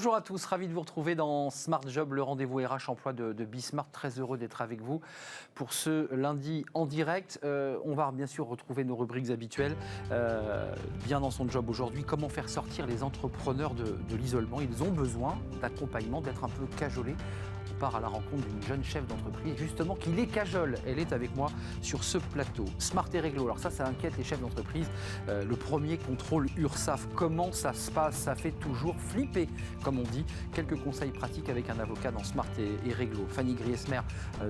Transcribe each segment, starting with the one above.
Bonjour à tous, ravi de vous retrouver dans Smart Job, le rendez-vous RH emploi de Bismart. Très heureux d'être avec vous pour ce lundi en direct. On va bien sûr retrouver nos rubriques habituelles. Bien dans son job aujourd'hui, comment faire sortir les entrepreneurs de l'isolement. Ils ont besoin d'accompagnement, d'être un peu cajolés. On part à la rencontre d'une jeune chef d'entreprise, justement, qui les cajole. Elle est avec moi sur ce plateau. Smart et réglo. Alors ça inquiète les chefs d'entreprise. Le premier contrôle URSSAF, comment ça se passe? Ça fait toujours flipper, comme on dit. Quelques conseils pratiques avec un avocat dans Smart et réglo. Fanny Griesmer,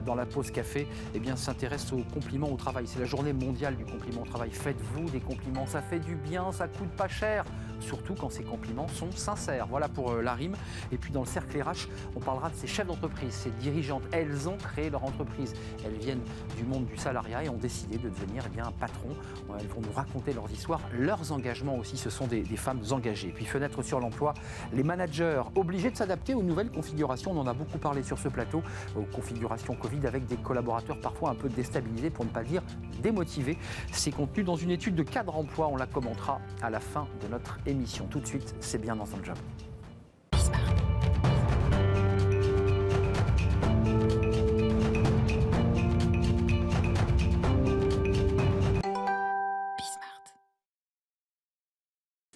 dans la pause café, s'intéresse aux compliments au travail. C'est la journée mondiale du compliment au travail. Faites-vous des compliments, ça fait du bien, ça coûte pas cher. Surtout quand ces compliments sont sincères. Voilà pour la rime. Et puis dans le cercle RH, on parlera de ces chefs d'entreprise, ces dirigeantes. Elles ont créé leur entreprise. Elles viennent du monde du salariat et ont décidé de devenir un patron. Elles vont nous raconter leurs histoires, leurs engagements aussi. Ce sont des femmes engagées. Et puis fenêtre sur l'emploi, les managers obligés de s'adapter aux nouvelles configurations. On en a beaucoup parlé sur ce plateau, aux configurations Covid avec des collaborateurs parfois un peu déstabilisés, pour ne pas dire démotivés. C'est contenu dans une étude de cadre emploi. On la commentera à la fin de notre émission. Tout de suite, c'est bien dans son job.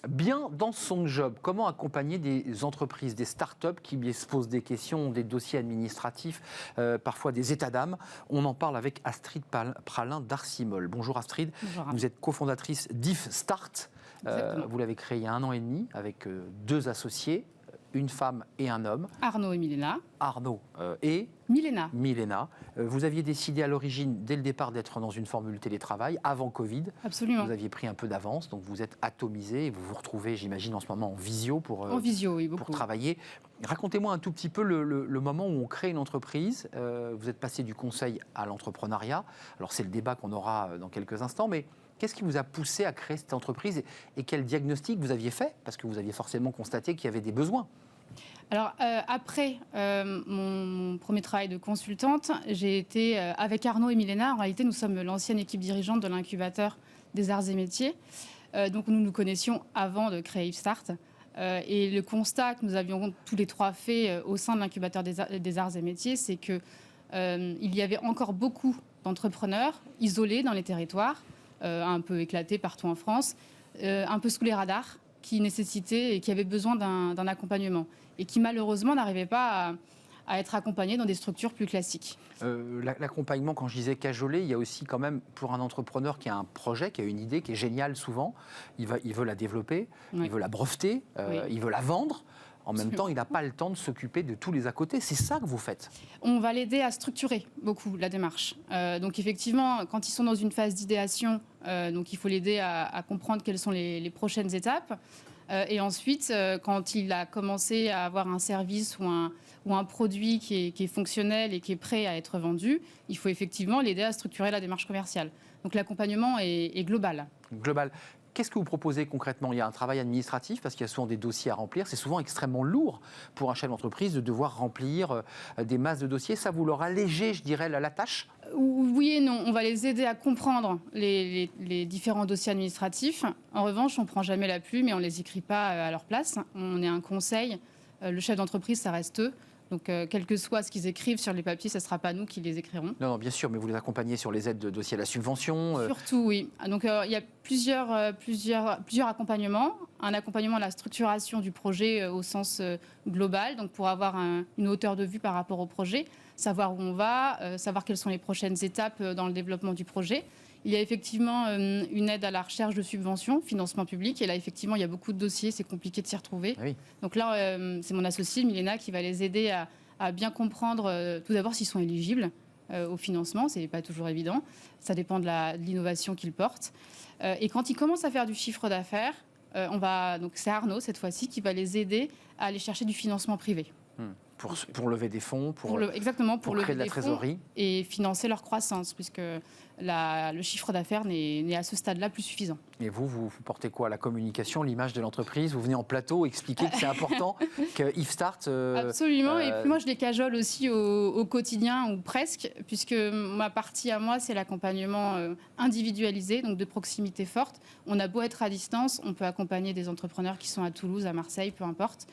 Bien dans son job, comment accompagner des entreprises, des start-up qui se posent des questions, des dossiers administratifs, parfois des états d'âme. On en parle avec Astrid Pralin d'Arcimol. Bonjour Astrid, bonjour. Vous êtes cofondatrice d'If Start. Vous l'avez créé il y a 1 an et demi avec 2 associés, une femme et un homme. Arnaud et Milena. Arnaud et Milena. Vous aviez décidé à l'origine, dès le départ, d'être dans une formule télétravail, avant Covid. Absolument. Vous aviez pris un peu d'avance, donc vous êtes atomisé et vous vous retrouvez, j'imagine, en ce moment en visio pour travailler. Racontez-moi un tout petit peu le moment où on crée une entreprise. Vous êtes passé du conseil à l'entrepreneuriat. Alors c'est le débat qu'on aura dans quelques instants, mais qu'est-ce qui vous a poussé à créer cette entreprise et quel diagnostic vous aviez fait? Parce que vous aviez forcément constaté qu'il y avait des besoins. Alors, après mon premier travail de consultante, j'ai été avec Arnaud et Milena. En réalité, nous sommes l'ancienne équipe dirigeante de l'incubateur des arts et métiers. Donc, nous nous connaissions avant de créer Start. Et le constat que nous avions tous les 3 fait au sein de l'incubateur des arts et métiers, c'est qu'il y avait encore beaucoup d'entrepreneurs isolés dans les territoires, un peu éclatés partout en France, un peu sous les radars, qui nécessitaient et qui avaient besoin d'un accompagnement et qui malheureusement n'arrivaient pas à être accompagnés dans des structures plus classiques. L'accompagnement, quand je disais cajolé, il y a aussi quand même pour un entrepreneur qui a un projet, qui a une idée qui est géniale souvent, il veut la développer, il veut la breveter, il veut la vendre. En même temps, il n'a pas le temps de s'occuper de tous les à côté. C'est ça que vous faites? On va l'aider à structurer beaucoup la démarche. Donc effectivement, quand ils sont dans une phase d'idéation, donc il faut l'aider à comprendre quelles sont les prochaines étapes. Et ensuite, quand il a commencé à avoir un service ou un produit qui est fonctionnel et qui est prêt à être vendu, il faut effectivement l'aider à structurer la démarche commerciale. Donc l'accompagnement est global. Global. Qu'est-ce que vous proposez concrètement? Il y a un travail administratif parce qu'il y a souvent des dossiers à remplir. C'est souvent extrêmement lourd pour un chef d'entreprise de devoir remplir des masses de dossiers. Ça, vous leur allégez, je dirais, la tâche? Oui et non. On va les aider à comprendre les différents dossiers administratifs. En revanche, on ne prend jamais la plume et on ne les écrit pas à leur place. On est un conseil. Le chef d'entreprise, ça reste eux. Donc, quel que soit ce qu'ils écrivent sur les papiers, ce ne sera pas nous qui les écrirons. Non, bien sûr, mais vous les accompagnez sur les aides de dossier à la subvention. Surtout, oui. Donc, il y a plusieurs accompagnements. Un accompagnement à la structuration du projet au sens global, donc pour avoir une hauteur de vue par rapport au projet, savoir où on va, savoir quelles sont les prochaines étapes dans le développement du projet. Il y a effectivement une aide à la recherche de subventions, financement public. Et là, effectivement, il y a beaucoup de dossiers, c'est compliqué de s'y retrouver. Oui. Donc là, c'est mon associé, Milena, qui va les aider à bien comprendre, tout d'abord, s'ils sont éligibles au financement. Ce n'est pas toujours évident. Ça dépend de l'innovation qu'ils portent. Et quand ils commencent à faire du chiffre d'affaires, donc c'est Arnaud, cette fois-ci, qui va les aider à aller chercher du financement privé. Pour lever des fonds, pour lever créer de la trésorerie et financer leur croissance, puisque le chiffre d'affaires n'est à ce stade-là plus suffisant. Et vous portez quoi? La communication, l'image de l'entreprise? Vous venez en plateau expliquer que c'est important, que If Start... Absolument, et puis moi je les cajole aussi au quotidien, ou presque, puisque ma partie à moi, c'est l'accompagnement individualisé, donc de proximité forte. On a beau être à distance, on peut accompagner des entrepreneurs qui sont à Toulouse, à Marseille, peu importe.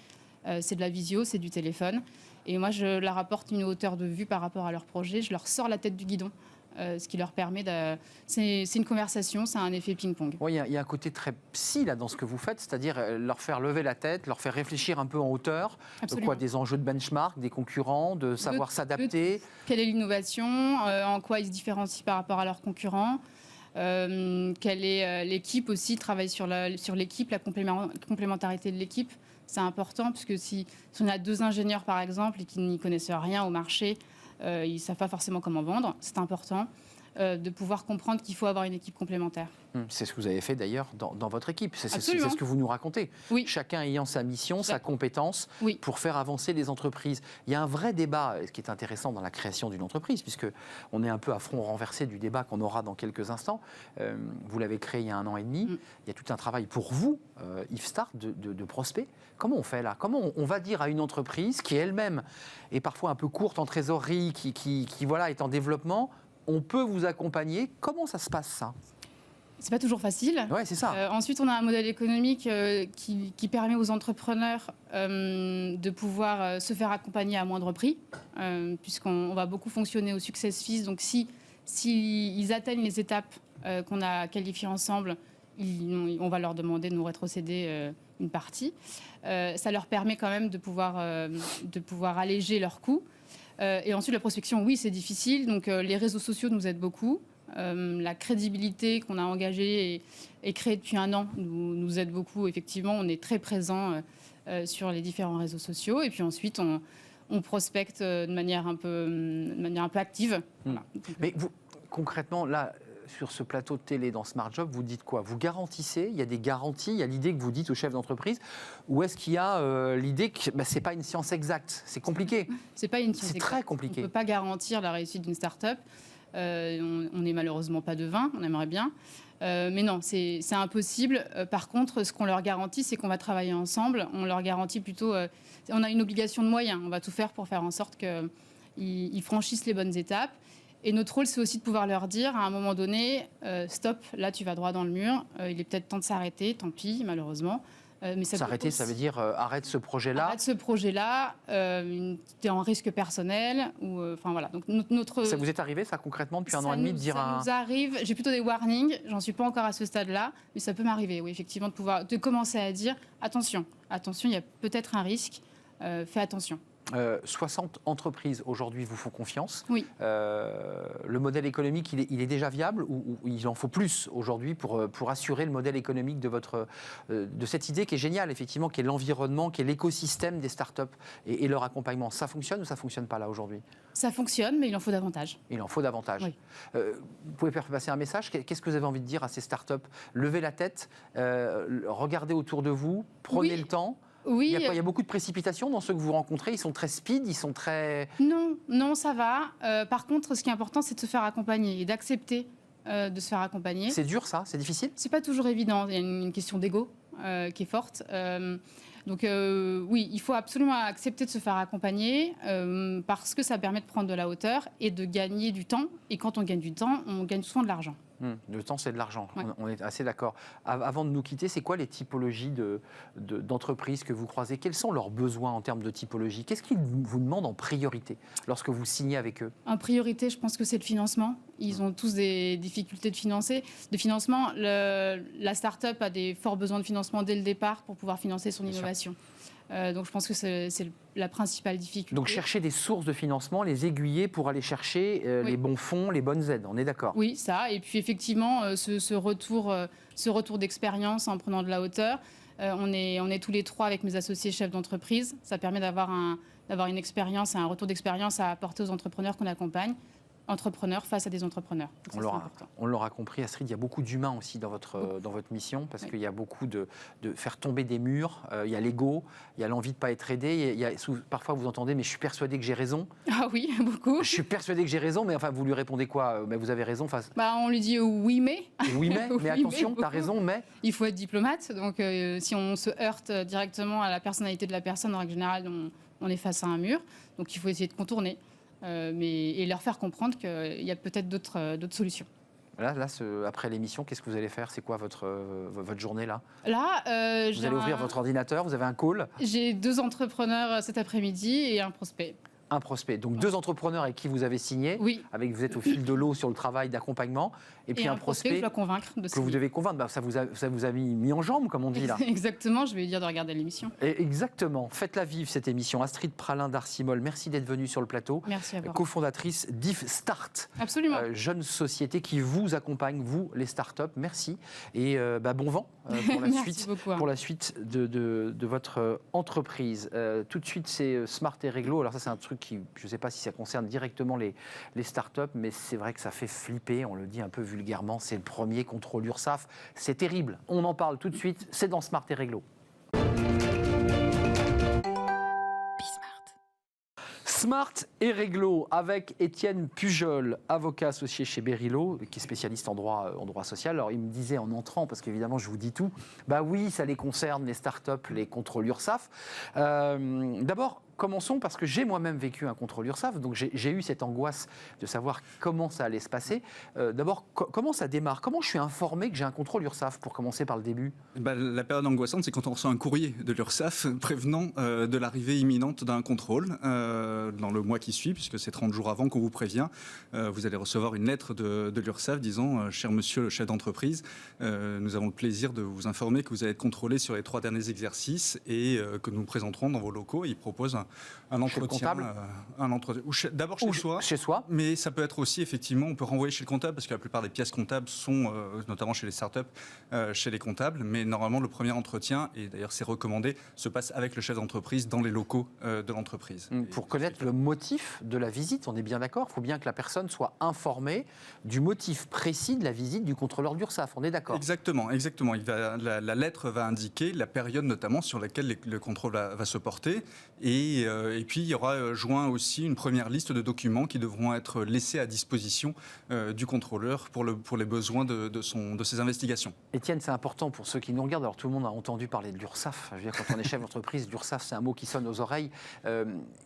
c'est de la visio, c'est du téléphone. Et moi, je leur apporte une hauteur de vue par rapport à leur projet. Je leur sors la tête du guidon. Ce qui leur permet de... C'est une conversation, c'est un effet ping-pong. Oui, il y a un côté très psy là, dans ce que vous faites, c'est-à-dire leur faire lever la tête, leur faire réfléchir un peu en hauteur. Quoi, des enjeux de benchmark, des concurrents, de savoir s'adapter. Quelle est l'innovation, en quoi ils se différencient par rapport à leurs concurrents. Quelle est l'équipe aussi, travailler sur l'équipe, la complémentarité de l'équipe. C'est important, parce que si on a 2 ingénieurs, par exemple, et qui n'y connaissent rien au marché, ils ne savent pas forcément comment vendre. C'est important de pouvoir comprendre qu'il faut avoir une équipe complémentaire. C'est ce que vous avez fait d'ailleurs dans votre équipe. C'est ce que vous nous racontez. Oui. Chacun ayant sa mission, sa compétence pour faire avancer les entreprises. Il y a un vrai débat, ce qui est intéressant dans la création d'une entreprise, puisqu'on est un peu à front renversé du débat qu'on aura dans quelques instants. Vous l'avez créé il y a 1 an et demi. Il y a tout un travail pour vous, Yves Start, de prospect. Comment on fait là? Comment on va dire à une entreprise qui elle-même est parfois un peu courte en trésorerie, qui voilà, est en développement, on peut vous accompagner? Comment ça se passe ça? C'est pas toujours facile. Ouais, c'est ça. Ensuite, on a un modèle économique qui permet aux entrepreneurs de pouvoir se faire accompagner à moindre prix, puisqu'on va beaucoup fonctionner au success fees. Donc, si ils atteignent les étapes qu'on a qualifiées ensemble, on va leur demander de nous rétrocéder une partie. Ça leur permet quand même de pouvoir alléger leurs coûts. Et ensuite, la prospection, oui, c'est difficile. Donc, les réseaux sociaux nous aident beaucoup. La crédibilité qu'on a engagée et créée depuis 1 an nous aide beaucoup. Effectivement, on est très présent sur les différents réseaux sociaux. Et puis ensuite, on prospecte de manière un peu active. Voilà. Mais vous, concrètement, là, sur ce plateau de télé dans Smart Job, vous dites quoi? Vous garantissez? Il y a des garanties? Il y a l'idée que vous dites au chef d'entreprise? Ou est-ce qu'il y a l'idée que ce n'est pas une science exacte? C'est compliqué. C'est pas une science exacte. C'est très compliqué. On ne peut pas garantir la réussite d'une start-up. On n'est malheureusement pas devin, on aimerait bien. Mais non, c'est impossible. Par contre, ce qu'on leur garantit, c'est qu'on va travailler ensemble. On leur garantit plutôt... on a une obligation de moyens. On va tout faire pour faire en sorte qu'ils franchissent les bonnes étapes. Et notre rôle, c'est aussi de pouvoir leur dire, à un moment donné, stop, là, tu vas droit dans le mur. Il est peut-être temps de s'arrêter, tant pis, malheureusement. Mais s'arrêter, ça veut dire arrête ce projet-là. Arrête ce projet-là, tu es en risque personnel. Enfin voilà. Donc, ça vous est arrivé, ça, concrètement, depuis 1 an et demi, de dire ça nous arrive. J'ai plutôt des warnings. J'en suis pas encore à ce stade-là. Mais ça peut m'arriver, oui, effectivement, de commencer à dire attention, il y a peut-être un risque. Fais attention. 60 entreprises aujourd'hui vous font confiance. Oui. Le modèle économique, il est déjà viable ou il en faut plus aujourd'hui pour assurer le modèle économique de cette idée qui est géniale, effectivement, qui est l'environnement, qui est l'écosystème des startups et leur accompagnement. Ça fonctionne ou ça ne fonctionne pas là aujourd'hui? Ça fonctionne, mais il en faut davantage. Il en faut davantage. Oui. Vous pouvez faire passer un message? Qu'est-ce que vous avez envie de dire à ces startups? Levez la tête, regardez autour de vous, prenez le temps. Oui. Il y a beaucoup de précipitation dans ceux que vous rencontrez? Ils sont très speed, ils sont très... Non, ça va. Par contre, ce qui est important, c'est de se faire accompagner et d'accepter de se faire accompagner. C'est dur, ça? C'est difficile? C'est pas toujours évident. Il y a une question d'ego qui est forte. Donc oui, il faut absolument accepter de se faire accompagner parce que ça permet de prendre de la hauteur et de gagner du temps. Et quand on gagne du temps, on gagne souvent de l'argent. Le temps, c'est de l'argent. Ouais. On est assez d'accord. Avant de nous quitter, c'est quoi les typologies d'entreprises que vous croisez? Quels sont leurs besoins en termes de typologie? Qu'est-ce qu'ils vous demandent en priorité lorsque vous signez avec eux? En priorité, je pense que c'est le financement. Ils ont tous des difficultés de financement. La start-up a des forts besoins de financement dès le départ pour pouvoir financer son innovation. Donc je pense que c'est la principale difficulté. Donc chercher des sources de financement, les aiguiller pour aller chercher les bons fonds, les bonnes aides, on est d'accord? Oui, ça. Et puis effectivement, ce retour d'expérience en prenant de la hauteur. On est tous les 3 avec mes associés chefs d'entreprise. Ça permet d'avoir une expérience et un retour d'expérience à apporter aux entrepreneurs qu'on accompagne. Entrepreneurs face à des entrepreneurs. On l'aura compris, Astrid, il y a beaucoup d'humains aussi dans votre mission, parce qu'il y a beaucoup de faire tomber des murs, il y a l'ego, il y a l'envie de ne pas être aidé, parfois vous entendez, mais je suis persuadé que j'ai raison. Ah oui, beaucoup. Je suis persuadé que j'ai raison, mais enfin vous lui répondez quoi? Mais vous avez raison. On lui dit oui mais. Oui mais, mais attention, tu as raison, mais... Il faut être diplomate, donc si on se heurte directement à la personnalité de la personne, en règle générale, on est face à un mur, donc il faut essayer de contourner. Et leur faire comprendre qu'il y a peut-être d'autres solutions. Là, après l'émission, qu'est-ce que vous allez faire? C'est quoi votre journée là? Là, Vous allez ouvrir votre ordinateur, vous avez un call? j'ai 2 entrepreneurs cet après-midi et un prospect. Un prospect. Donc 2 entrepreneurs avec qui vous avez signé, Oui. vous êtes au fil de l'eau sur le travail d'accompagnement, et puis un prospect que je dois convaincre de que vous devez convaincre. Ça vous a mis en jambe, comme on dit là. Exactement, je vais lui dire de regarder l'émission. Exactement. Faites-la vivre cette émission. Astrid Pralin d'Arcimol, merci d'être venue sur le plateau. Merci à vous. Cofondatrice d'If Start. Absolument. Jeune société qui vous accompagne, vous les startups. Merci. Et bon vent pour la suite de votre entreprise. Tout de suite, c'est Smart et Réglo. Alors ça, c'est un truc qui, je ne sais pas si ça concerne directement les startups, mais c'est vrai que ça fait flipper. On le dit un peu vulgairement. C'est le premier contrôle URSSAF. C'est terrible. On en parle tout de suite. C'est dans Smart et Réglo. Smart et Réglo avec Étienne Pujol, avocat associé chez Berilo, qui est spécialiste en droit social. Alors il me disait en entrant, parce qu'évidemment je vous dis tout, bah oui, ça les concerne, les startups, les contrôles URSSAF. D'abord, commençons parce que j'ai moi-même vécu un contrôle URSSAF, donc j'ai eu cette angoisse de savoir comment ça allait se passer. D'abord, comment ça démarre? Comment je suis informé que j'ai un contrôle URSSAF, pour commencer par le début? La période angoissante, c'est quand on reçoit un courrier de l'URSSAF prévenant de l'arrivée imminente d'un contrôle dans le mois qui suit, puisque c'est 30 jours avant qu'on vous prévient. Vous allez recevoir une lettre de l'URSSAF disant « Cher monsieur le chef d'entreprise, nous avons le plaisir de vous informer que vous allez être contrôlé sur les 3 derniers exercices et que nous présenterons dans vos locaux. » Il propose un entretien, d'abord chez soi, mais ça peut être aussi, effectivement, on peut renvoyer chez le comptable, parce que la plupart des pièces comptables sont, notamment chez les startups, chez les comptables, mais normalement le premier entretien, et d'ailleurs c'est recommandé, se passe avec le chef d'entreprise dans les locaux de l'entreprise. Pour connaître le motif de la visite, on est bien d'accord, il faut bien que la personne soit informée du motif précis de la visite du contrôleur d'URSSAF, on est d'accord? Exactement. La lettre va indiquer la période notamment sur laquelle le contrôle va se porter, et puis il y aura joint aussi une première liste de documents qui devront être laissés à disposition du contrôleur pour les besoins de ses investigations. Étienne, c'est important pour ceux qui nous regardent. Alors tout le monde a entendu parler de l'URSSAF. Je veux dire, quand on est chef d'entreprise, l'URSSAF, c'est un mot qui sonne aux oreilles.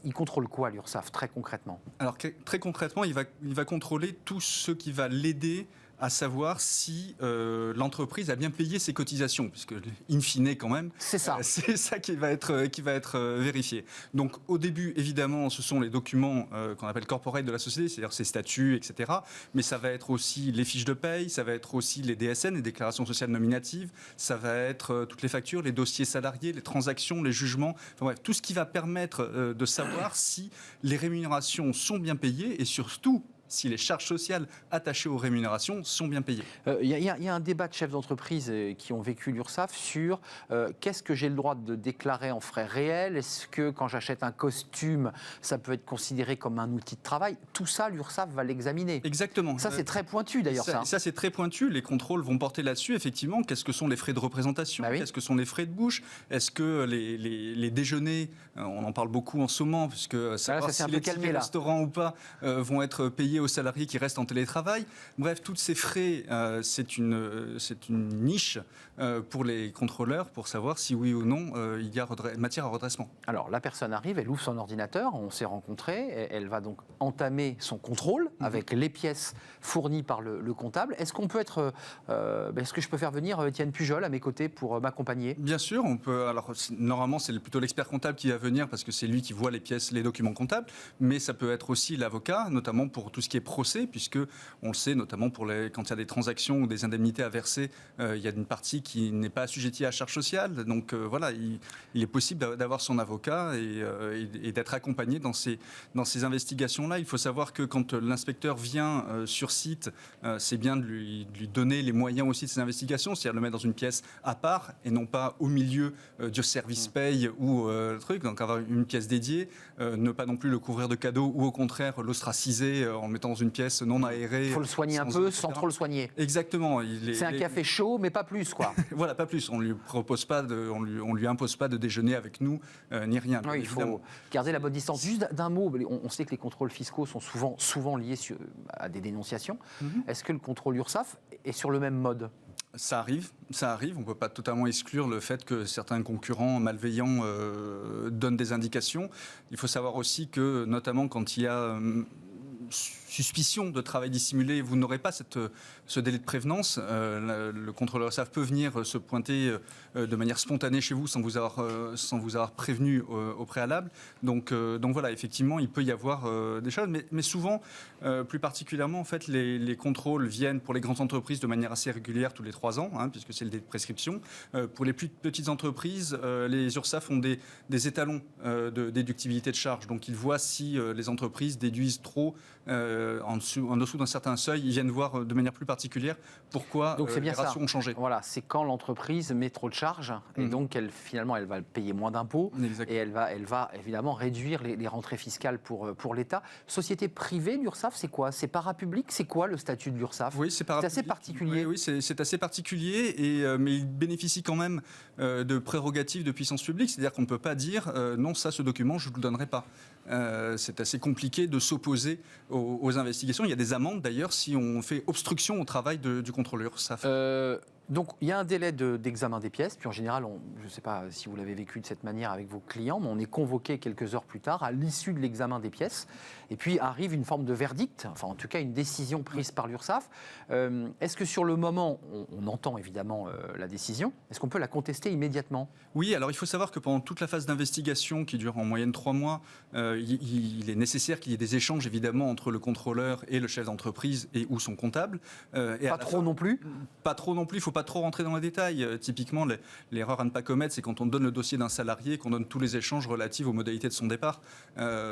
Il contrôle quoi, l'URSSAF, très concrètement? Alors très concrètement, il va contrôler tout ce qui va l'aider à savoir si l'entreprise a bien payé ses cotisations, puisque in fine quand même, c'est ça qui va être vérifié. Donc au début, évidemment, ce sont les documents qu'on appelle corporate de la société, c'est-à-dire ses statuts, etc. Mais ça va être aussi les fiches de paye, ça va être aussi les DSN, les déclarations sociales nominatives, ça va être toutes les factures, les dossiers salariés, les transactions, les jugements, enfin bref, tout ce qui va permettre de savoir si les rémunérations sont bien payées et surtout si les charges sociales attachées aux rémunérations sont bien payées. Il y a un débat de chefs d'entreprise qui ont vécu l'URSSAF sur qu'est-ce que j'ai le droit de déclarer en frais réels? Est-ce que quand j'achète un costume, ça peut être considéré comme un outil de travail? Tout ça, l'URSSAF va l'examiner. Exactement. Ça, c'est très pointu d'ailleurs. Ça, c'est très pointu. Les contrôles vont porter là-dessus, effectivement. Qu'est-ce que sont les frais de représentation? Qu'est-ce que sont les frais de bouche? Est-ce que les déjeuners, on en parle beaucoup en ce moment, puisque savoir si les tickets restaurants ou pas vont être payés aux salariés qui restent en télétravail. Bref, tous ces frais, c'est une niche pour les contrôleurs pour savoir si oui ou non il y a matière à redressement. Alors, la personne arrive, elle ouvre son ordinateur, on s'est rencontrés, elle va donc entamer son contrôle avec les pièces fournies par le comptable. Est-ce qu'on peut être... est-ce que je peux faire venir Étienne Pujol à mes côtés pour m'accompagner? Bien sûr, on peut. Alors, normalement, c'est plutôt l'expert comptable qui va venir parce que c'est lui qui voit les pièces, les documents comptables, mais ça peut être aussi l'avocat, notamment pour tout ce qui est procès, puisque on le sait, notamment quand il y a des transactions ou des indemnités à verser, il y a une partie qui n'est pas assujettie à charge sociale. Donc voilà, il est possible d'avoir son avocat et d'être accompagné dans ces investigations-là. Il faut savoir que quand l'inspecteur vient sur site, c'est bien de lui donner les moyens aussi de ses investigations, c'est-à-dire le mettre dans une pièce à part et non pas au milieu du service paye ou truc. Donc avoir une pièce dédiée, ne pas non plus le couvrir de cadeaux ou au contraire l'ostraciser en le mettant dans une pièce non aérée. Il faut le soigner un peu sans trop le soigner. Exactement. C'est un café chaud, mais pas plus, quoi. Voilà, pas plus. On lui impose pas de déjeuner avec nous, ni rien. Oui, il faut garder la bonne distance. Juste d'un mot, on sait que les contrôles fiscaux sont souvent liés à des dénonciations. Est-ce que le contrôle URSSAF est sur le même mode? Ça arrive. On ne peut pas totalement exclure le fait que certains concurrents malveillants donnent des indications. Il faut savoir aussi que, notamment quand il y a suspicion de travail dissimulé, vous n'aurez pas ce délai de prévenance. Le contrôleur URSSAF peut venir se pointer de manière spontanée chez vous sans vous avoir prévenu au préalable. Donc voilà, effectivement, il peut y avoir des choses, mais souvent, plus particulièrement, en fait, les contrôles viennent pour les grandes entreprises de manière assez régulière tous les 3 ans, puisque c'est le délai de prescription. Pour les plus petites entreprises, les URSSAF ont des étalons de déductibilité de charges. Donc ils voient si les entreprises déduisent trop en dessous d'un certain seuil. Ils viennent voir de manière plus particulière pourquoi les ratios ont changé. Voilà, c'est quand l'entreprise met trop de charges et donc finalement elle va payer moins d'impôts et elle va évidemment réduire les rentrées fiscales pour l'État. Société privée, l'URSSAF, c'est quoi? C'est parapublic? C'est quoi le statut de l'URSSAF? Oui, c'est assez particulier. Oui, c'est assez particulier, mais il bénéficie quand même de prérogatives de puissance publique. C'est-à-dire qu'on ne peut pas dire non, ça, ce document, je ne vous le donnerai pas. C'est assez compliqué de s'opposer aux investigations. Il y a des amendes d'ailleurs si on fait obstruction au travail du contrôleur URSSAF. Donc il y a un délai d'examen des pièces, puis en général, je ne sais pas si vous l'avez vécu de cette manière avec vos clients, mais on est convoqué quelques heures plus tard à l'issue de l'examen des pièces, et puis arrive une forme de verdict, enfin en tout cas une décision prise par l'URSSAF. Est-ce que sur le moment, on entend évidemment la décision, est-ce qu'on peut la contester immédiatement? Oui, alors il faut savoir que pendant toute la phase d'investigation, qui dure en moyenne 3 mois, il est nécessaire qu'il y ait des échanges évidemment entre le contrôleur et le chef d'entreprise ou son comptable. Pas trop non plus? Pas trop non plus, il faut pas trop rentrer dans les détails. Typiquement, l'erreur à ne pas commettre, c'est quand on donne le dossier d'un salarié, qu'on donne tous les échanges relatifs aux modalités de son départ.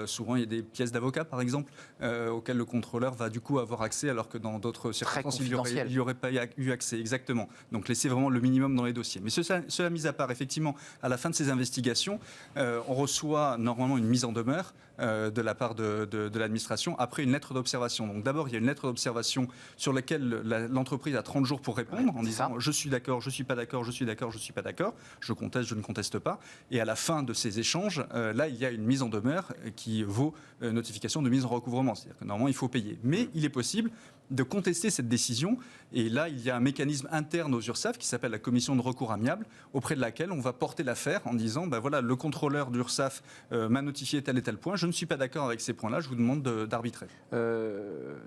Souvent, il y a des pièces d'avocat, par exemple, auxquelles le contrôleur va du coup avoir accès, alors que dans d'autres circonstances, il n'y aurait pas eu accès. Exactement. Donc, laissez vraiment le minimum dans les dossiers. Mais cela mis à part, effectivement, à la fin de ces investigations, on reçoit normalement une mise en demeure de la part de l'administration après une lettre d'observation. Donc d'abord, il y a une lettre d'observation sur laquelle l'entreprise a 30 jours pour répondre en disant je suis d'accord, je suis pas d'accord, je suis d'accord, je suis pas d'accord, je conteste, je ne conteste pas. Et à la fin de ces échanges, là, il y a une mise en demeure qui vaut notification de mise en recouvrement. C'est-à-dire que normalement, il faut payer. Mais il est possible de contester cette décision. Et là, il y a un mécanisme interne aux URSSAF qui s'appelle la commission de recours amiable, auprès de laquelle on va porter l'affaire en disant voilà, le contrôleur d'URSSAF m'a notifié tel et tel point, je ne suis pas d'accord avec ces points-là, je vous demande d'arbitrer.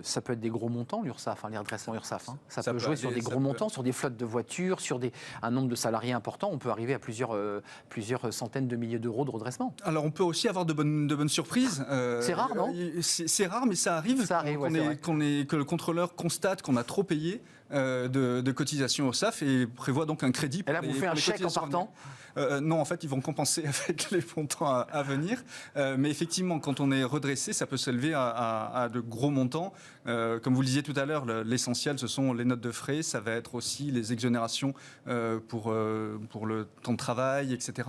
Ça peut être des gros montants, l'URSSAF, les redressements URSSAF. Ça peut jouer sur des gros montants, sur des flottes de voitures, sur un nombre de salariés important. On peut arriver à plusieurs centaines de milliers d'euros de redressement. Alors, on peut aussi avoir de bonnes surprises. C'est rare, non? C'est rare, mais ça arrive. Que le contrôleur constate qu'on a trop payé de cotisations URSSAF et prévoit donc un crédit. Et là, vous faites un chèque en partant? Non, en fait, ils vont compenser avec les montants à venir. Mais effectivement, quand on est redressé, ça peut s'élever à de gros montants. Comme vous le disiez tout à l'heure, l'essentiel, ce sont les notes de frais. Ça va être aussi les exonérations pour le temps de travail, etc.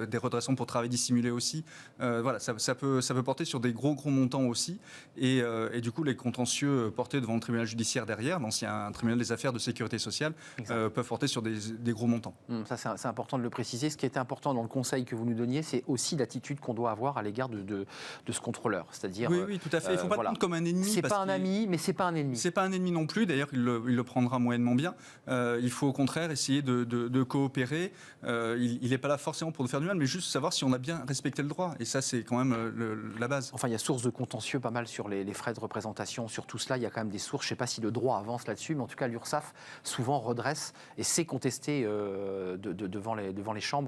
Des redressements pour travail dissimulé aussi. Voilà, ça peut porter sur des gros montants aussi. Et du coup, les contentieux portés devant le tribunal judiciaire derrière, l'ancien tribunal des affaires de sécurité sociale, peuvent porter sur des gros montants. Ça, c'est important de le préciser. Ce qui était important dans le conseil que vous nous donniez, c'est aussi l'attitude qu'on doit avoir à l'égard de ce contrôleur. C'est-à-dire, oui, tout à fait. Il ne faut pas le prendre comme un ennemi. C'est pas un ami, mais c'est pas un ennemi. C'est pas un ennemi non plus. D'ailleurs, il le prendra moyennement bien. Il faut au contraire essayer de coopérer. Il n'est pas là forcément pour nous faire du mal, mais juste savoir si on a bien respecté le droit. Et ça, c'est quand même la base. Enfin, il y a source de contentieux pas mal sur les frais de représentation. Sur tout cela, il y a quand même des sources. Je ne sais pas si le droit avance là-dessus, mais en tout cas, l'URSSAF souvent redresse et sait contester devant les chambres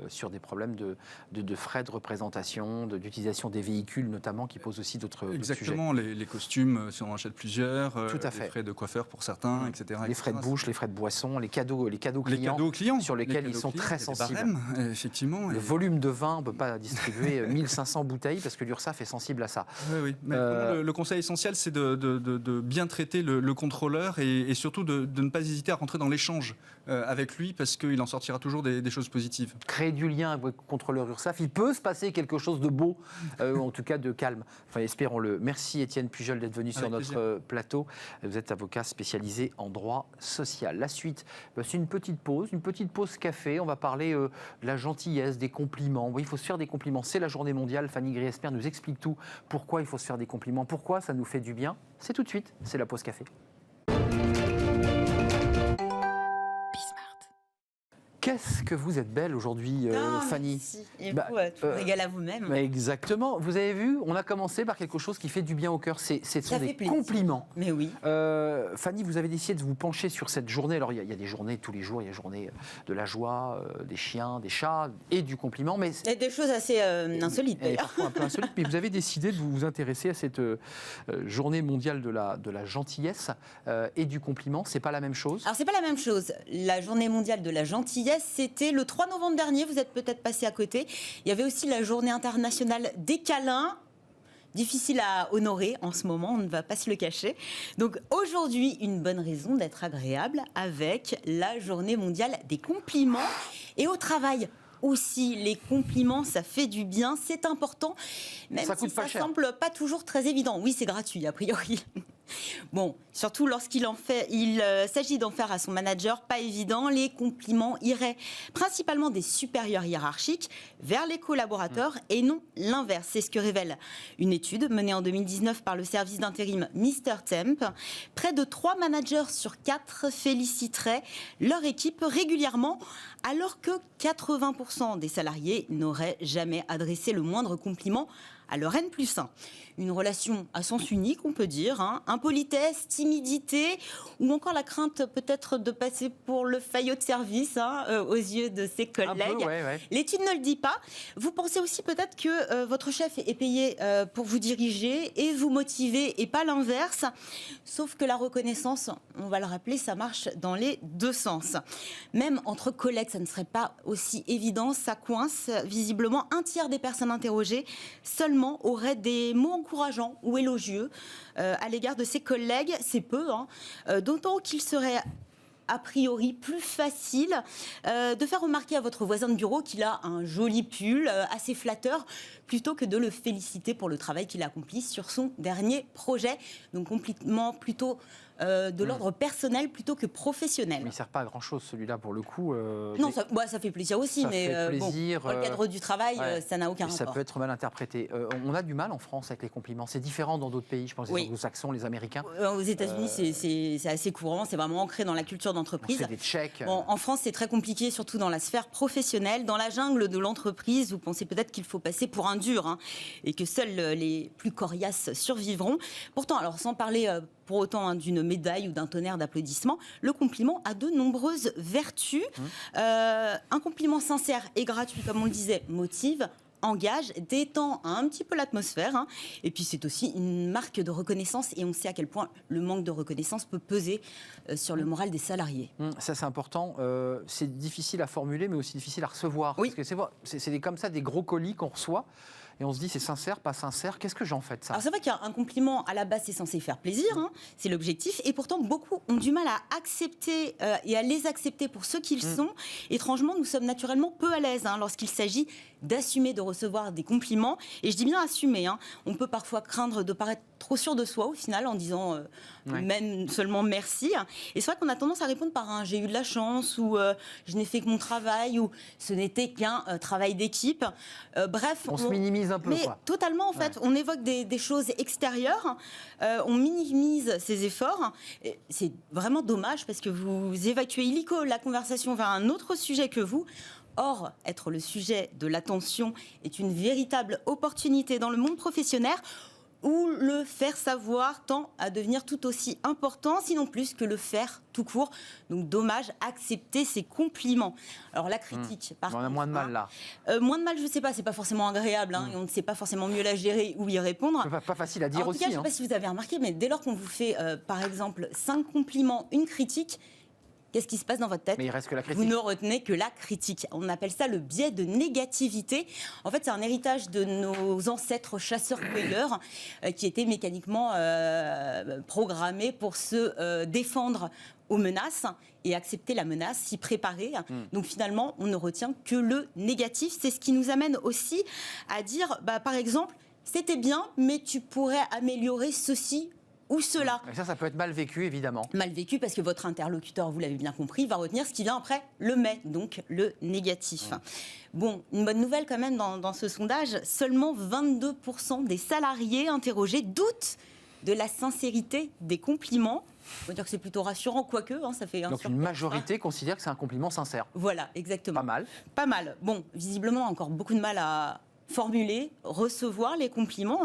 sur des problèmes de frais de représentation, d'utilisation des véhicules notamment, qui posent aussi d'autres sujets. Exactement, les costumes, si on en achète plusieurs, les frais de coiffeur pour certains, etc. Les frais de bouche, les frais de boisson, les cadeaux clients, les cadeaux clients sur lesquels ils sont très sensibles. Barèmes, effectivement. Le volume de vin, on ne peut pas distribuer 1500 bouteilles parce que l'URSSAF est sensible à ça. Oui. Mais le conseil essentiel, c'est de bien traiter le contrôleur et surtout de ne pas hésiter à rentrer dans l'échange avec lui parce qu'il en sortira toujours des choses positives. Créer du lien avec le contrôleur URSSAF, il peut se passer quelque chose de beau, en tout cas de calme. Enfin, espérons-le. Merci Étienne Pujol d'être venu sur notre plateau. Vous êtes avocat spécialisé en droit social. La suite, c'est une petite pause café. On va parler de la gentillesse, des compliments. Oui, il faut se faire des compliments. C'est la journée mondiale. Fanny Griesmer nous explique tout. Pourquoi il faut se faire des compliments, pourquoi ça nous fait du bien. C'est tout de suite, c'est la pause café. Qu'est-ce que vous êtes belle aujourd'hui, Fanny. Merci. Et Bah, vous, tu régales à vous-même. Exactement. Vous avez vu, on a commencé par quelque chose qui fait du bien au cœur. Ce sont Ça des fait plaisir. compliments. Mais oui. Fanny, vous avez décidé de vous pencher sur cette journée. Alors, il y a des journées tous les jours. Il y a journée de la joie, des chiens, des chats et du compliment. Mais Il y a des choses assez insolites, et d'ailleurs. parfois un peu insolite, mais vous avez décidé de vous intéresser à cette journée mondiale de la gentillesse et du compliment. C'est pas la même chose. Alors, c'est pas la même chose. La journée mondiale de la gentillesse, c'était le 3 novembre dernier. Vous êtes peut-être passé à côté. Il y avait aussi la journée internationale des câlins. Difficile à honorer en ce moment, on ne va pas se le cacher. Donc aujourd'hui, une bonne raison d'être agréable avec la journée mondiale des compliments. Et au travail aussi, les compliments, ça fait du bien, c'est important, même Ça si coûte pas ça cher. semble pas toujours très évident. Oui, c'est gratuit, a priori. Bon, surtout lorsqu'il s'agit d'en faire à son manager, pas évident, les compliments iraient principalement des supérieurs hiérarchiques vers les collaborateurs et non l'inverse. C'est ce que révèle une étude menée en 2019 par le service d'intérim Mr Temp. Près de 3 managers sur 4 féliciteraient leur équipe régulièrement, alors que 80% des salariés n'auraient jamais adressé le moindre compliment à leur N+1. Une relation à sens unique, on peut dire, impolitesse, timidité, ou encore la crainte peut-être de passer pour le faillot de service aux yeux de ses collègues. Un peu, ouais. L'étude ne le dit pas. Vous pensez aussi peut-être que votre chef est payé pour vous diriger et vous motiver, et pas l'inverse. Sauf que la reconnaissance, on va le rappeler, ça marche dans les deux sens. Même entre collègues, ça ne serait pas aussi évident, ça coince. Visiblement, un tiers des personnes interrogées seulement auraient des mots encourageants ou élogieux à l'égard de ses collègues. C'est peu, d'autant qu'il serait a priori plus facile de faire remarquer à votre voisin de bureau qu'il a un joli pull assez flatteur, plutôt que de le féliciter pour le travail qu'il a accompli sur son dernier projet. Donc complètement plutôt de l'ordre personnel plutôt que professionnel. Mais il ne sert pas à grand-chose, celui-là, pour le coup. Non, ça fait plaisir aussi, ça mais fait plaisir, bon, dans le cadre du travail, ouais. ça n'a aucun Et ça rapport. peut être mal interprété. On a du mal en France avec les compliments. C'est différent dans d'autres pays, je pense, les anglo-saxons, les Américains. Aux États-Unis, c'est assez courant, c'est vraiment ancré dans la culture d'entreprise. C'est des checks. Bon, en France, c'est très compliqué, surtout dans la sphère professionnelle. Dans la jungle de l'entreprise, vous pensez peut-être qu'il faut passer pour un dur, et que seuls les plus coriaces survivront. Pourtant, alors sans parler pour autant d'une médaille ou d'un tonnerre d'applaudissements, le compliment a de nombreuses vertus. Un compliment sincère et gratuit, comme on le disait, motive, engage, détend un petit peu l'atmosphère. Et puis c'est aussi une marque de reconnaissance, et on sait à quel point le manque de reconnaissance peut peser sur le moral des salariés. Ça, c'est important. C'est difficile à formuler, mais aussi difficile à recevoir. Oui. Parce que c'est comme ça des gros colis qu'on reçoit. Et on se dit, c'est sincère, pas sincère. Qu'est-ce que j'en fais de ça? Alors c'est vrai qu'un compliment, à la base, c'est censé faire plaisir, c'est l'objectif. Et pourtant, beaucoup ont du mal à accepter et à les accepter pour ceux qu'ils sont. Étrangement, nous sommes naturellement peu à l'aise lorsqu'il s'agit d'assumer de recevoir des compliments. Et je dis bien assumer. On peut parfois craindre de paraître trop sûr de soi, au final, en disant même seulement merci. Et c'est vrai qu'on a tendance à répondre par un « j'ai eu de la chance » ou « je n'ai fait que mon travail » ou « ce n'était qu'un travail d'équipe ». Bref, on se minimise un peu. Mais quoi. totalement, en fait. On évoque des choses extérieures, on minimise ses efforts. C'est vraiment dommage parce que vous évacuez illico la conversation vers un autre sujet que vous. Or, être le sujet de l'attention est une véritable opportunité dans le monde professionnel, où le faire savoir tend à devenir tout aussi important, sinon plus, que le faire tout court. Donc dommage, accepter ces compliments. Alors la critique, par on contre, a moins de mal là. Moins de mal, je ne sais pas, c'est pas forcément agréable, et on ne sait pas forcément mieux la gérer ou y répondre. Pas facile à dire En tout aussi. cas, je ne sais pas si vous avez remarqué, mais dès lors qu'on vous fait, par exemple, 5 compliments, une critique, qu'est-ce qui se passe dans votre tête? Mais il reste que la critique. Vous ne retenez que la critique. On appelle ça le biais de négativité. En fait, c'est un héritage de nos ancêtres chasseurs-cueilleurs qui étaient mécaniquement programmés pour se défendre aux menaces et accepter la menace, s'y préparer. Donc finalement, on ne retient que le négatif. C'est ce qui nous amène aussi à dire, par exemple, c'était bien, mais tu pourrais améliorer ceci ou cela. Et ça peut être mal vécu, évidemment. Mal vécu parce que votre interlocuteur, vous l'avez bien compris, va retenir ce qui vient après le mais, donc le négatif. Bon, une bonne nouvelle quand même dans ce sondage, seulement 22% des salariés interrogés doutent de la sincérité des compliments. On va dire que c'est plutôt rassurant, quoique, hein, ça fait un Donc une majorité considère que c'est un compliment sincère. Voilà, exactement. Pas mal. Pas mal. Bon, visiblement, encore beaucoup de mal à formuler, recevoir les compliments.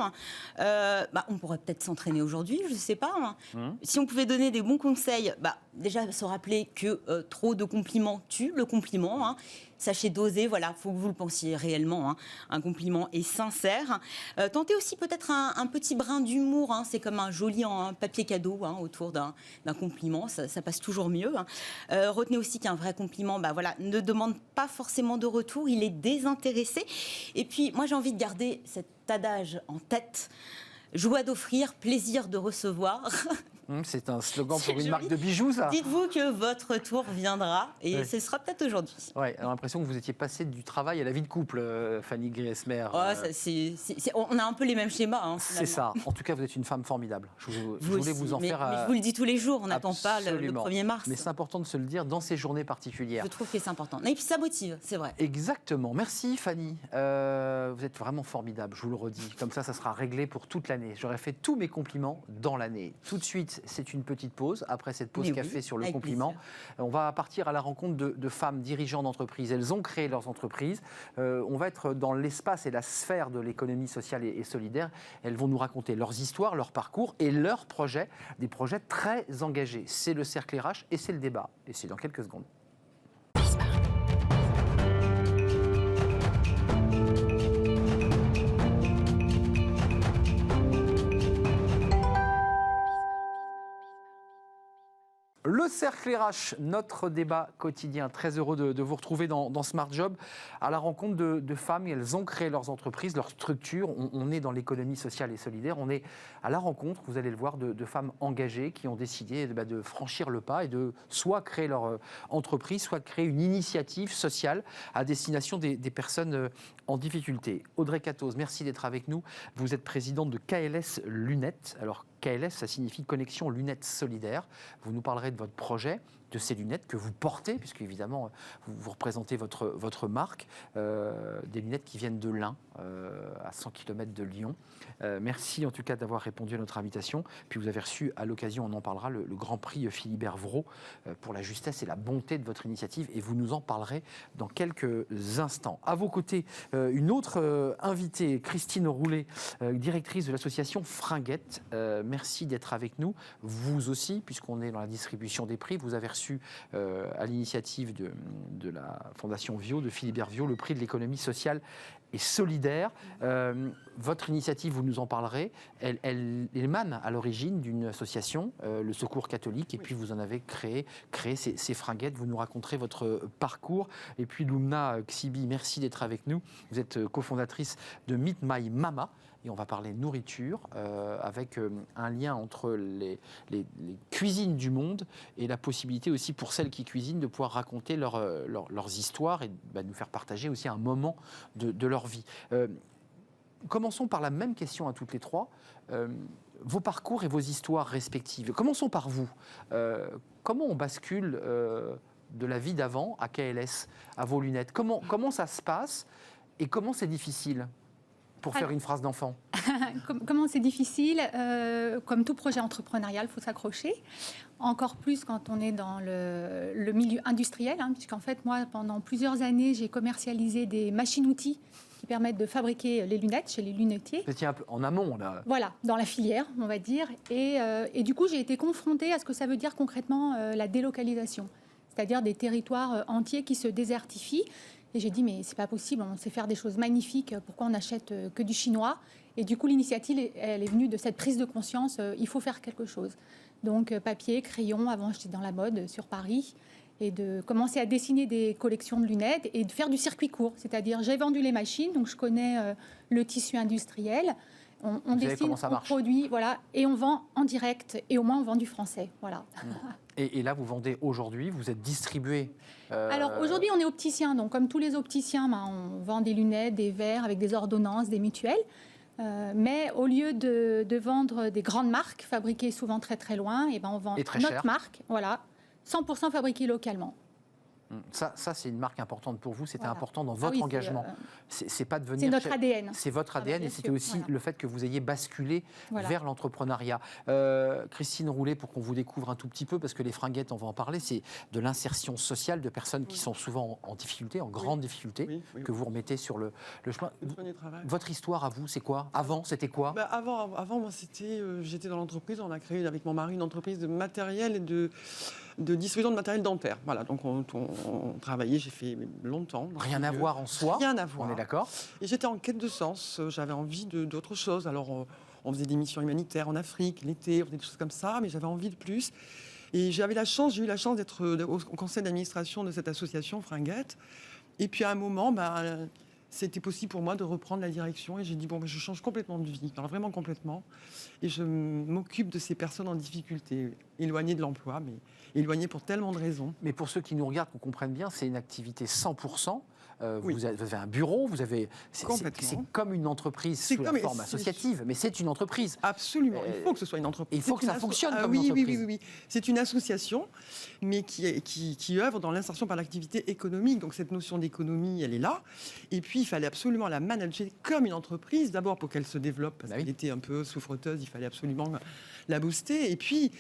Hein. On pourrait peut-être s'entraîner aujourd'hui, je ne sais pas. Hein. Si on pouvait donner des bons conseils, déjà se rappeler que trop de compliments tue le compliment. Hein. Sachez doser, voilà, il faut que vous le pensiez réellement. Hein. Un compliment est sincère. Tentez aussi peut-être un petit brin d'humour. Hein. C'est comme un joli papier cadeau autour d'un compliment. Ça passe toujours mieux. Hein. Retenez aussi qu'un vrai compliment ne demande pas forcément de retour. Il est désintéressé. Et puis, moi, j'ai envie de garder cet adage en tête. Joie d'offrir, plaisir de recevoir. C'est un slogan pour une marque de bijoux, ça. Dites-vous que votre tour viendra et ce sera peut-être aujourd'hui. Ouais, j'ai l'impression que vous étiez passée du travail à la vie de couple, Fanny Griesmer. On a un peu les mêmes schémas. Hein, c'est ça. En tout cas, vous êtes une femme formidable. Je voulais vous en faire. Mais je vous le dis tous les jours, on n'attend pas le 1er mars. Mais c'est important de se le dire dans ces journées particulières. Je trouve que c'est important. Et puis ça motive, c'est vrai. Exactement. Merci, Fanny. Vous êtes vraiment formidable, je vous le redis. Comme ça sera réglé pour toute l'année. J'aurais fait tous mes compliments dans l'année. Tout de suite, c'est une petite pause. Après cette pause café sur le compliment, on va partir à la rencontre de femmes dirigeantes d'entreprises. Elles ont créé leurs entreprises. On va être dans l'espace et la sphère de l'économie sociale et solidaire. Elles vont nous raconter leurs histoires, leurs parcours et leurs projets. Des projets très engagés. C'est le cercle RH et c'est le débat. Et c'est dans quelques secondes. Le cercle RH, notre débat quotidien. Très heureux de vous retrouver dans Smart Job, à la rencontre de femmes. Elles ont créé leurs entreprises, leurs structures. On est dans l'économie sociale et solidaire. On est à la rencontre, vous allez le voir, de femmes engagées qui ont décidé de franchir le pas et de soit créer leur entreprise, soit créer une initiative sociale à destination des personnes en difficulté. Audrey Catoz, merci d'être avec nous. Vous êtes présidente de KLS Lunettes. Alors, KLS, ça signifie Connexion Lunettes Solidaires. Vous nous parlerez de votre projet, de ces lunettes que vous portez, puisque évidemment, vous représentez votre marque, des lunettes qui viennent de l'Ain, à 100 km de Lyon. Merci en tout cas d'avoir répondu à notre invitation. Puis vous avez reçu, à l'occasion, on en parlera, le Grand Prix Philibert Vraud pour la justesse et la bonté de votre initiative, et vous nous en parlerez dans quelques instants. À vos côtés, une autre invitée, Christine Roulet, directrice de l'association Fringuette. Merci d'être avec nous. Vous aussi, puisqu'on est dans la distribution des prix, vous avez reçu à l'initiative de la Fondation Vio, de Philibert Vio, le prix de l'économie sociale et solidaire. Votre initiative, vous nous en parlerez, elle émane à l'origine d'une association, le Secours catholique, et puis vous en avez créé ces fringuettes. Vous nous raconterez votre parcours. Et puis Lumna Xibi, merci d'être avec nous. Vous êtes cofondatrice de Meet My Mama. Et on va parler nourriture avec un lien entre les cuisines du monde et la possibilité aussi pour celles qui cuisinent de pouvoir raconter leurs histoires et nous faire partager aussi un moment de leur vie. Commençons par la même question à toutes les trois. Vos parcours et vos histoires respectives. Commençons par vous. Comment on bascule de la vie d'avant à KLS, à vos lunettes? Comment ça se passe et comment c'est difficile? Pour faire une phrase d'enfant. Comment c'est difficile? Comme tout projet entrepreneurial, il faut s'accrocher. Encore plus quand on est dans le milieu industriel, puisqu'en fait, moi, pendant plusieurs années, j'ai commercialisé des machines-outils qui permettent de fabriquer les lunettes chez les lunetiers. C'était un peu en amont, là. Voilà, dans la filière, on va dire. Et du coup, j'ai été confrontée à ce que ça veut dire concrètement la délocalisation, c'est-à-dire des territoires entiers qui se désertifient. Et j'ai dit, mais c'est pas possible, on sait faire des choses magnifiques, pourquoi on n'achète que du chinois? Et du coup, l'initiative, elle est venue de cette prise de conscience, il faut faire quelque chose. Donc, papier, crayon, avant j'étais dans la mode sur Paris, et de commencer à dessiner des collections de lunettes et de faire du circuit court. C'est-à-dire, j'ai vendu les machines, donc je connais le tissu industriel. On dessine, on produit, voilà, et on vend en direct, et au moins on vend du français, voilà. Et là, vous vendez aujourd'hui, vous êtes distribué. Alors aujourd'hui, on est opticien, donc comme tous les opticiens, on vend des lunettes, des verres avec des ordonnances, des mutuelles. Mais au lieu de vendre des grandes marques fabriquées souvent très très loin, on vend notre marque, voilà, 100% fabriquée localement. Ça c'est une marque importante pour vous. C'était Voilà. important dans Ah votre oui, engagement. C'est pas de C'est devenir... notre ADN. C'est votre ADN bien et c'était sûr, aussi voilà. le fait que vous ayez basculé Voilà. vers l'entrepreneuriat. Christine Roulet, pour qu'on vous découvre un tout petit peu, parce que les fringuettes, on va en parler, c'est de l'insertion sociale de personnes qui sont souvent en difficulté, en grande difficulté, que vous remettez sur le chemin. Votre histoire à vous, c'est quoi? Avant, c'était quoi? Avant, moi, j'étais dans l'entreprise. On a créé avec mon mari une entreprise de matériel et de distribution de matériel dentaire. Voilà, donc on travaillait, j'ai fait longtemps. Rien à voir en soi. Rien à voir. On est d'accord. Et j'étais en quête de sens. J'avais envie d'autre chose. Alors, on faisait des missions humanitaires en Afrique, l'été, on faisait des choses comme ça, mais j'avais envie de plus. Et j'ai eu la chance d'être au conseil d'administration de cette association Fringuette. Et puis à un moment, c'était possible pour moi de reprendre la direction. Et j'ai dit, je change complètement de vie, alors vraiment complètement. Et je m'occupe de ces personnes en difficulté, éloignées de l'emploi, mais éloignées pour tellement de raisons. Mais pour ceux qui nous regardent, qu'on comprenne bien, c'est une activité 100%. Oui. Vous avez un bureau, c'est comme une entreprise sous la forme associative, mais c'est une entreprise. Absolument, il faut que ce soit une entreprise. Il faut que ça fonctionne comme une entreprise. Oui. C'est une association, mais qui œuvre dans l'insertion par l'activité économique. Donc cette notion d'économie, elle est là. Et puis il fallait absolument la manager comme une entreprise, d'abord pour qu'elle se développe, parce qu'elle était un peu souffreteuse, il fallait absolument la booster. Et puis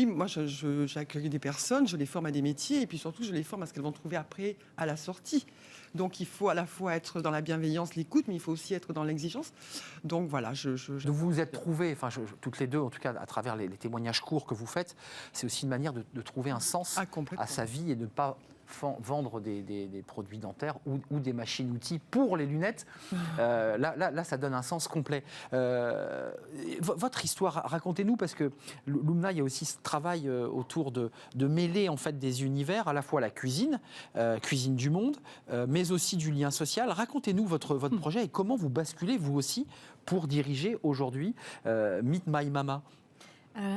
moi, j'accueille des personnes, je les forme à des métiers, et puis surtout, je les forme à ce qu'elles vont trouver après, à la sortie. Donc il faut à la fois être dans la bienveillance, l'écoute, mais il faut aussi être dans l'exigence. Donc voilà, Donc vous vous êtes trouvés, toutes les deux, en tout cas à travers les témoignages courts que vous faites, c'est aussi une manière de trouver un sens à sa vie et de ne pas vendre des produits dentaires ou des machines-outils pour les lunettes. Là, ça donne un sens complet. Votre histoire, racontez-nous, parce que Lumna, il y a aussi ce travail autour de mêler en fait des univers, à la fois la cuisine du monde, mais aussi du lien social. Racontez-nous votre projet et comment vous basculez, vous aussi, pour diriger aujourd'hui Meet My Mama.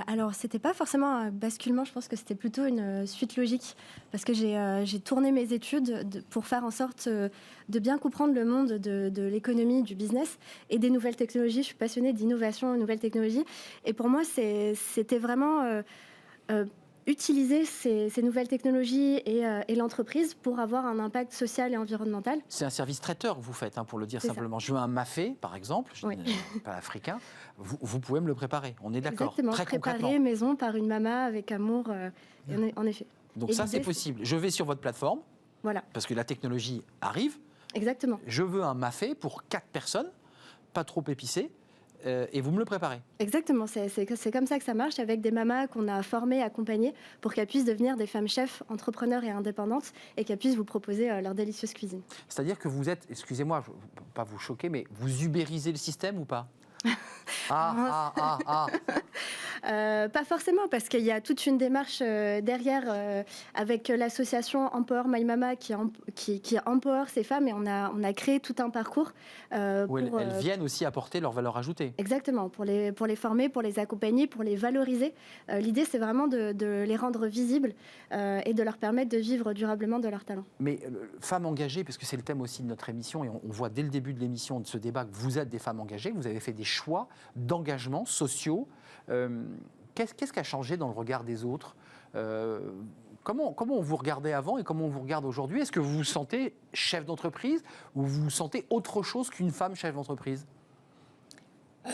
Alors, c'était pas forcément un basculement, je pense que c'était plutôt une suite logique, parce que j'ai tourné mes études pour faire en sorte de bien comprendre le monde de l'économie, du business et des nouvelles technologies. Je suis passionnée d'innovation et nouvelles technologies, et pour moi, c'était vraiment utiliser ces nouvelles technologies et l'entreprise pour avoir un impact social et environnemental. C'est un service traiteur que vous faites, pour le dire simplement. Je veux un mafé, par exemple, je ne pas africain, vous pouvez me le préparer, on est d'accord. Exactement, très préparé concrètement. maison par une maman avec amour, en effet. Donc et ça, c'est possible. Je vais sur votre plateforme, voilà. Parce que la technologie arrive. Exactement. Je veux un mafé pour 4 personnes, pas trop épicé. Et vous me le préparez. Exactement, c'est comme ça que ça marche, avec des mamas qu'on a formées, accompagnées, pour qu'elles puissent devenir des femmes chefs, entrepreneurs et indépendantes, et qu'elles puissent vous proposer leur délicieuse cuisine. C'est-à-dire que vous êtes, excusez-moi, je ne veux pas vous choquer, mais vous ubérisez le système ou pas? Pas forcément, parce qu'il y a toute une démarche derrière avec l'association Empower My Mama qui empower ces femmes, et on a créé tout un parcours où elles viennent aussi apporter leur valeur ajoutée. Exactement, pour les former, pour les accompagner, pour les valoriser. L'idée, c'est vraiment de les rendre visibles et de leur permettre de vivre durablement de leur talent. Mais femmes engagées, parce que c'est le thème aussi de notre émission, et on voit dès le début de l'émission, de ce débat, que vous êtes des femmes engagées, vous avez fait des choix d'engagement sociaux. Qu'est-ce qui a changé dans le regard des autres? Comment on vous regardait avant et comment on vous regarde aujourd'hui? Est-ce que vous vous sentez chef d'entreprise ou vous vous sentez autre chose qu'une femme chef d'entreprise?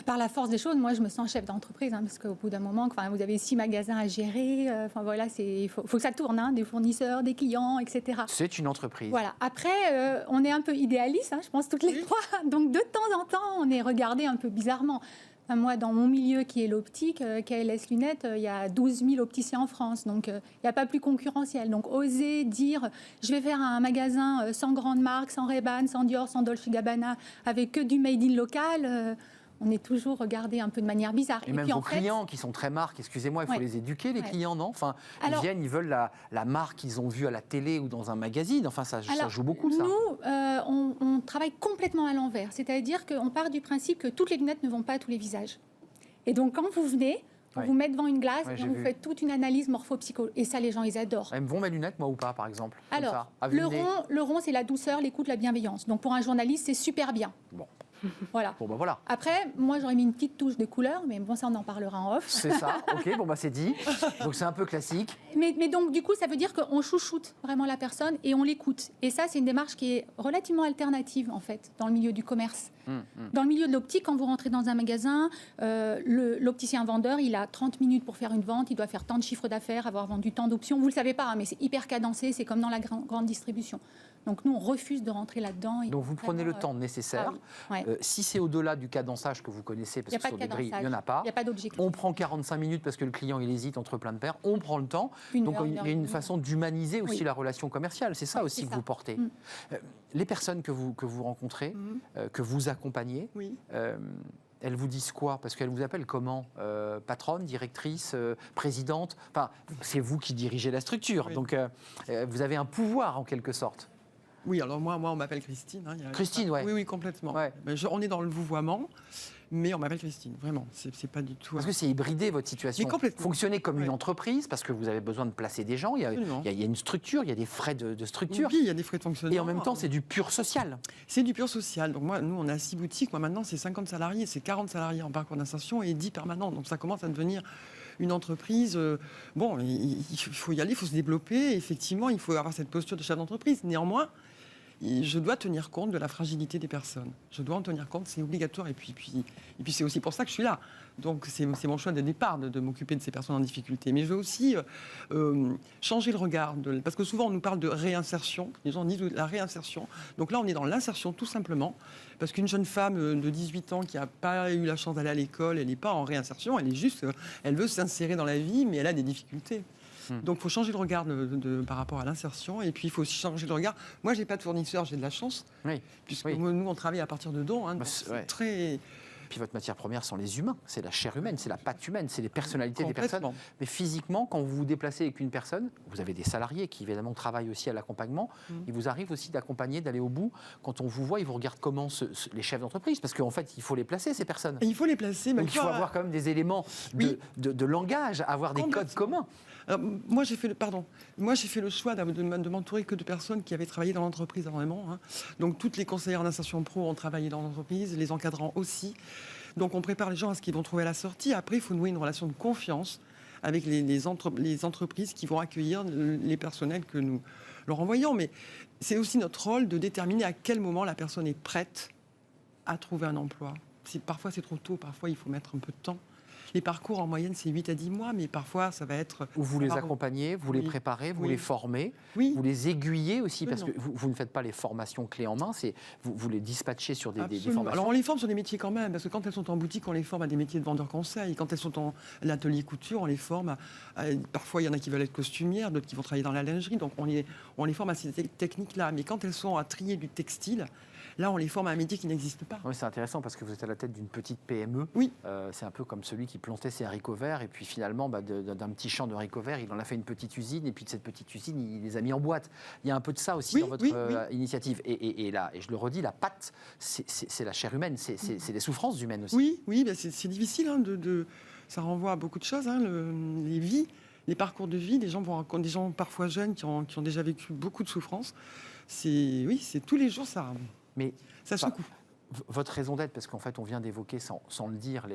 Par la force des choses, moi, je me sens chef d'entreprise, parce qu'au bout d'un moment, vous avez 6 magasins à gérer. Voilà, il faut que ça tourne, des fournisseurs, des clients, etc. C'est une entreprise. Voilà. Après, on est un peu idéaliste, je pense, toutes les trois. Donc, de temps en temps, on est regardé un peu bizarrement. Moi, dans mon milieu qui est l'optique, KLS Lunettes, il y a 12 000 opticiens en France. Donc, il n'y a pas plus concurrentiel. Donc, oser dire, je vais faire un magasin sans grande marque, sans Ray-Ban, sans Dior, sans Dolce & Gabbana, avec que du made in local, on est toujours regardé un peu de manière bizarre. Et même puis, vos clients qui sont très marques, excusez-moi, il faut les éduquer, les clients, non? Ils viennent, ils veulent la marque qu'ils ont vue à la télé ou dans un magazine. Ça joue beaucoup, ça. Nous, on travaille complètement à l'envers. C'est-à-dire qu'on part du principe que toutes les lunettes ne vont pas à tous les visages. Et donc, quand vous venez, on vous met devant une glace et on vous fait toute une analyse morpho-psychologique. Et ça, les gens, ils adorent. Elles me vont mes lunettes, moi, ou pas, par exemple? Alors, le rond, c'est la douceur, l'écoute, la bienveillance. Donc, pour un journaliste, c'est super bien. Bon. Voilà. Voilà. Après, moi, j'aurais mis une petite touche de couleur, mais ça, on en parlera en off. C'est ça, ok, c'est dit. Donc, c'est un peu classique. Mais donc, du coup, ça veut dire qu'on chouchoute vraiment la personne et on l'écoute. Et ça, c'est une démarche qui est relativement alternative, en fait, dans le milieu du commerce. Dans le milieu de l'optique, quand vous rentrez dans un magasin, l'opticien-vendeur, il a 30 minutes pour faire une vente, il doit faire tant de chiffres d'affaires, avoir vendu tant d'options. Vous ne le savez pas, hein, mais c'est hyper cadencé, c'est comme dans la grande distribution. Donc nous, on refuse de rentrer là-dedans. Donc vous prenez le temps nécessaire. Si c'est au-delà du cadençage que vous connaissez, parce que sur des grilles, il n'y en a pas. Il n'y a pas d'objectif. On prend 45 minutes parce que le client, il hésite entre plein de paires. On prend le temps. Donc il y a une façon d'humaniser aussi la relation commerciale. C'est ça aussi que vous portez. Les personnes que vous rencontrez, que vous accompagnez, elles vous disent quoi? Parce qu'elles vous appellent comment? Patronne, directrice, présidente? Enfin, c'est vous qui dirigez la structure. Donc vous avez un pouvoir en quelque sorte. Oui, alors moi on m'appelle Christine. Hein, Christine, ouais. Oui, complètement. Ouais. On est dans le vouvoiement, mais on m'appelle Christine, vraiment. C'est pas du tout... Parce que c'est hybridé, votre situation. Mais complètement. Fonctionnez comme une entreprise, parce que vous avez besoin de placer des gens. Il y a une structure, il y a des frais de structure. Oui, il y a des frais de fonctionnement. Et en même temps, c'est du pur social. C'est du pur social. Donc nous, on a 6 boutiques. Moi, maintenant, c'est 50 salariés. C'est 40 salariés en parcours d'insertion et 10 permanents. Donc ça commence à devenir une entreprise. Bon, il faut y aller, il faut se développer. Effectivement, il faut avoir cette posture de chef d'entreprise. Néanmoins, je dois tenir compte de la fragilité des personnes. Je dois en tenir compte, c'est obligatoire. Et puis c'est aussi pour ça que je suis là. Donc c'est mon choix de départ de m'occuper de ces personnes en difficulté. Mais je veux aussi changer le regard. Parce que souvent on nous parle de réinsertion. Les gens disent la réinsertion. Donc là on est dans l'insertion tout simplement. Parce qu'une jeune femme de 18 ans qui n'a pas eu la chance d'aller à l'école, elle n'est pas en réinsertion. Elle est juste, elle veut s'insérer dans la vie, mais elle a des difficultés. Donc il faut changer le regard par rapport à l'insertion. Et puis il faut aussi changer le regard. Moi, je n'ai pas de fournisseur, j'ai de la chance. Puisque nous, on travaille à partir de dons. Hein, c'est très... Puis votre matière première sont les humains, c'est la chair humaine, c'est la pâte humaine, c'est les personnalités des personnes. Mais physiquement, quand vous vous déplacez avec une personne, vous avez des salariés qui évidemment travaillent aussi à l'accompagnement. Il vous arrive aussi d'accompagner, d'aller au bout. Quand on vous voit, ils vous regardent comment les chefs d'entreprise, parce qu'en fait, il faut les placer, ces personnes. Et il faut les placer. Donc il faut avoir quand même des éléments de langage, avoir des codes communs. Moi, j'ai fait le choix de m'entourer que de personnes qui avaient travaillé dans l'entreprise vraiment. Hein. Donc, toutes les conseillères d'insertion pro ont travaillé dans l'entreprise, les encadrants aussi. Donc, on prépare les gens à ce qu'ils vont trouver la sortie. Après, il faut nouer une relation de confiance avec les entreprises qui vont accueillir les personnels que nous leur envoyons. Mais c'est aussi notre rôle de déterminer à quel moment la personne est prête à trouver un emploi. Parfois, c'est trop tôt. Parfois, il faut mettre un peu de temps. Les parcours, en moyenne, c'est 8 à 10 mois, mais parfois, ça va être... Où vous les accompagnez, vous les préparez, vous les formez, vous les aiguillez aussi, parce que vous ne faites pas les formations clés en main, vous les dispatchez sur des formations. Alors, on les forme sur des métiers quand même, parce que quand elles sont en boutique, on les forme à des métiers de vendeur conseil. Quand elles sont en l'atelier couture, on les forme parfois, il y en a qui veulent être costumières, d'autres qui vont travailler dans la lingerie, donc on les forme à ces techniques-là. Mais quand elles sont à trier du textile, là, on les forme à un métier qui n'existe pas. Oui, c'est intéressant parce que vous êtes à la tête d'une petite PME. Oui. C'est un peu comme celui qui plantait ses haricots verts et puis finalement, d'un petit champ de haricots verts, il en a fait une petite usine et puis de cette petite usine, il les a mis en boîte. Il y a un peu de ça aussi dans votre initiative. Et là, et je le redis, la pâte, c'est la chair humaine, c'est les souffrances humaines aussi. Oui, ben c'est difficile. Hein, ça renvoie à beaucoup de choses, hein, les vies, les parcours de vie. Des gens parfois jeunes qui ont déjà vécu beaucoup de souffrances. C'est tous les jours ça. Mais ça secoue. Votre raison d'être, parce qu'en fait, on vient d'évoquer, sans le dire,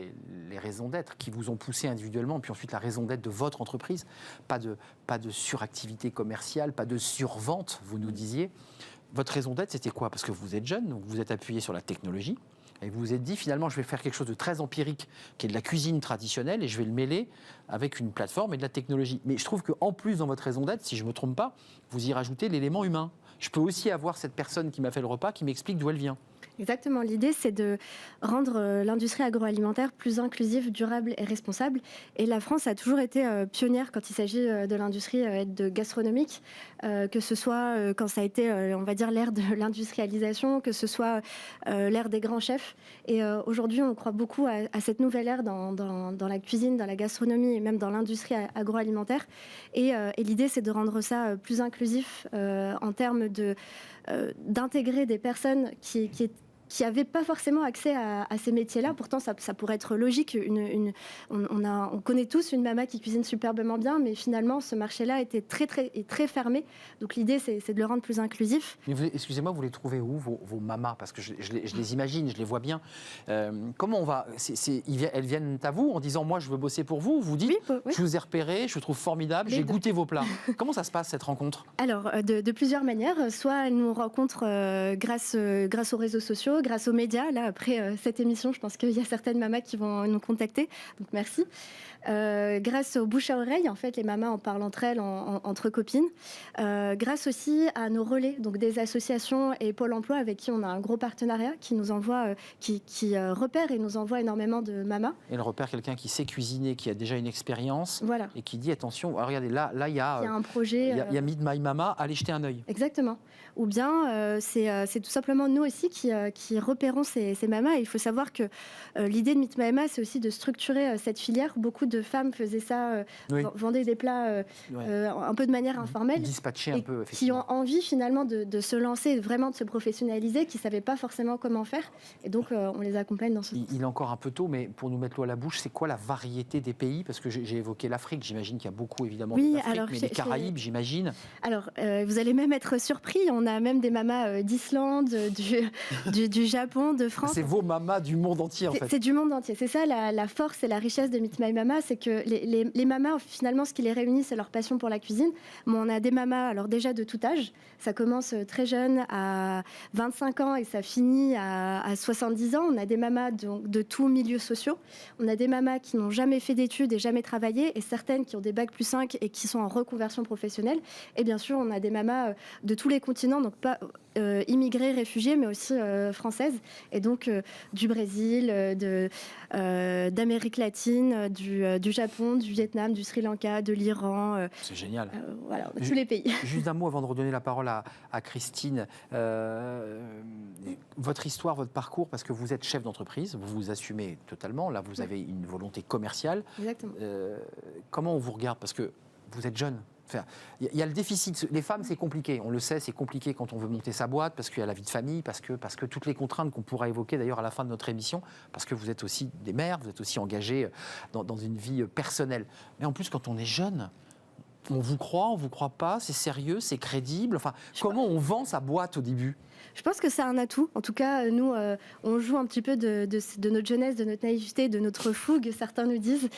les raisons d'être qui vous ont poussé individuellement, puis ensuite la raison d'être de votre entreprise. Pas de suractivité commerciale, pas de survente, vous nous disiez. Votre raison d'être, c'était quoi? Parce que vous êtes jeune, donc vous êtes appuyé sur la technologie, et vous vous êtes dit, finalement, je vais faire quelque chose de très empirique, qui est de la cuisine traditionnelle, et je vais le mêler avec une plateforme et de la technologie. Mais je trouve qu'en plus, dans votre raison d'être, si je ne me trompe pas, vous y rajoutez l'élément humain. Je peux aussi avoir cette personne qui m'a fait le repas, qui m'explique d'où elle vient. Exactement. L'idée, c'est de rendre l'industrie agroalimentaire plus inclusive, durable et responsable. Et la France a toujours été pionnière quand il s'agit de l'industrie gastronomique, que ce soit quand ça a été, on va dire, l'ère de l'industrialisation, que ce soit l'ère des grands chefs. Et aujourd'hui, on croit beaucoup à cette nouvelle ère dans la cuisine, dans la gastronomie et même dans l'industrie agroalimentaire. Et l'idée, c'est de rendre ça plus inclusif en termes d'intégrer des personnes qui qui n'avaient pas forcément accès à ces métiers-là. Pourtant, ça pourrait être logique. On connaît tous une maman qui cuisine superbement bien, mais finalement, ce marché-là était très fermé. Donc l'idée, c'est de le rendre plus inclusif. Mais excusez-moi, vous les trouvez où, vos mamas? Parce que je les imagine, je les vois bien. Comment on va... elles viennent à vous en disant, moi, je veux bosser pour vous. Vous dites, oui. Je vous ai repéré, je vous trouve formidable, j'ai goûté vos plats. Comment ça se passe, cette rencontre? Alors, de plusieurs manières. Soit elles nous rencontrent grâce aux réseaux sociaux, grâce aux médias. Là, après cette émission, je pense qu'il y a certaines mamas qui vont nous contacter. Donc, merci. Grâce au bouche à oreille, en fait, les mamas en parlent entre elles, entre copines. Grâce aussi à nos relais, donc des associations et Pôle emploi avec qui on a un gros partenariat, qui nous envoie, qui repère et nous envoie énormément de mamas. Elle repère quelqu'un qui sait cuisiner, qui a déjà une expérience, voilà. Et qui dit, attention, regardez, là, il y a un projet. Il y a Meet My Mama, allez jeter un œil. Exactement. Ou bien, c'est tout simplement nous aussi qui repérons ces mamas. Et il faut savoir que l'idée de Meet My Mama, c'est aussi de structurer cette filière. Beaucoup de femmes faisaient ça, vendaient des plats un peu de manière informelle. Dispatcher un peu, Qui effectivement. ont envie finalement de se lancer, vraiment de se professionnaliser, qui ne savaient pas forcément comment faire. Et donc, on les accompagne dans ce sens. Il est encore un peu tôt, mais pour nous mettre l'eau à la bouche, c'est quoi la variété des pays? Parce que j'ai évoqué l'Afrique, j'imagine qu'il y a beaucoup évidemment d'Afrique, mais les Caraïbes, j'imagine. Alors, vous allez même être surpris, on a même des mamas d'Islande, du Japon, de France. C'est vos mamas du monde entier, en fait. C'est du monde entier. C'est ça la force et la richesse de Meet My Mama, c'est que les mamas, finalement, ce qui les réunit, c'est leur passion pour la cuisine. Mais on a des mamas, alors déjà de tout âge. Ça commence très jeune, à 25 ans, et ça finit à 70 ans. On a des mamas de tous milieux sociaux. On a des mamas qui n'ont jamais fait d'études et jamais travaillé, et certaines qui ont des bacs plus 5 et qui sont en reconversion professionnelle. Et bien sûr, on a des mamas de tous les continents, donc pas immigrées, réfugiées, mais aussi françaises. Et donc du Brésil, d'Amérique latine, du Japon, du Vietnam, du Sri Lanka, de l'Iran. C'est génial. Voilà, tous les pays. Juste un mot avant de redonner la parole à Christine. Votre histoire, votre parcours, parce que vous êtes chef d'entreprise, vous vous assumez totalement. Là, vous avez une volonté commerciale. Exactement. Comment on vous regarde? Parce que vous êtes jeune. Enfin, il y a le déficit. Les femmes, c'est compliqué. On le sait, c'est compliqué quand on veut monter sa boîte, parce qu'il y a la vie de famille, parce que toutes les contraintes qu'on pourra évoquer d'ailleurs à la fin de notre émission, parce que vous êtes aussi des mères, vous êtes aussi engagées dans une vie personnelle. Mais en plus, quand on est jeune, on vous croit pas, c'est sérieux, c'est crédible. Enfin, comment on vend sa boîte au début? Je pense que c'est un atout. En tout cas, nous, on joue un petit peu de notre jeunesse, de notre naïveté, de notre fougue, certains nous disent.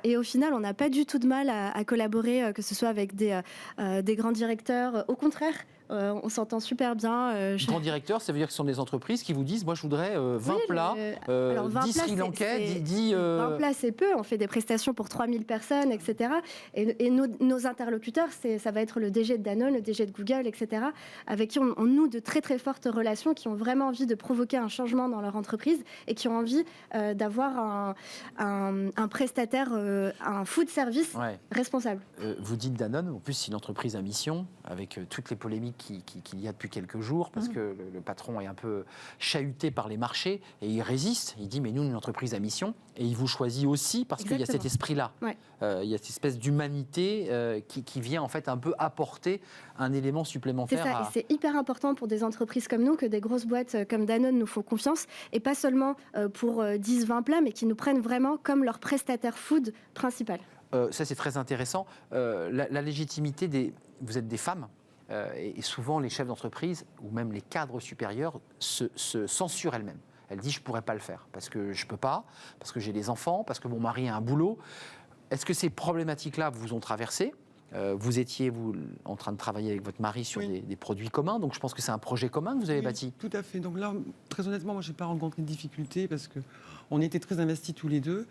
Et au final, on n'a pas du tout de mal à collaborer, que ce soit avec des grands directeurs. Au contraire, on s'entend super bien. Grands directeurs, ça veut dire que ce sont des entreprises qui vous disent, moi, je voudrais 20 plats, 10 Sri Lankais, 20 plats, c'est peu. On fait des prestations pour 3000 personnes, etc. Et nos interlocuteurs, ça va être le DG de Danone, le DG de Google, etc., avec qui on noue de très, très fortes relations, qui ont vraiment envie de provoquer un changement dans leur entreprise et qui ont envie d'avoir un prestataire, un food service responsable. Vous dites Danone, en plus, c'est une entreprise à mission, avec toutes les polémiques qu'il y a depuis quelques jours, parce que le patron est un peu chahuté par les marchés, et il résiste. Il dit, mais nous, une entreprise à mission, et il vous choisit aussi parce qu'il y a cet esprit-là. Ouais. Il y a cette espèce d'humanité qui vient en fait un peu apporter un élément supplémentaire. C'est ça, et c'est hyper important pour des entreprises comme nous, que des grosses boîtes comme Danone nous font confiance, et pas seulement pour 10-20 plats, mais qui nous prennent vraiment comme leur prestataire food principal. Ça, c'est très intéressant. La légitimité vous êtes des femmes, et souvent les chefs d'entreprise, ou même les cadres supérieurs, se censurent elles-mêmes. Elle dit, je ne pourrais pas le faire, parce que je ne peux pas, parce que j'ai des enfants, parce que mon mari a un boulot. Est-ce que ces problématiques-là vous ont traversé? Vous étiez, en train de travailler avec votre mari sur des produits communs, donc je pense que c'est un projet commun que vous avez bâti. Tout à fait. Donc là, très honnêtement, moi, je n'ai pas rencontré de difficultés, parce qu'on était très investis tous les deux.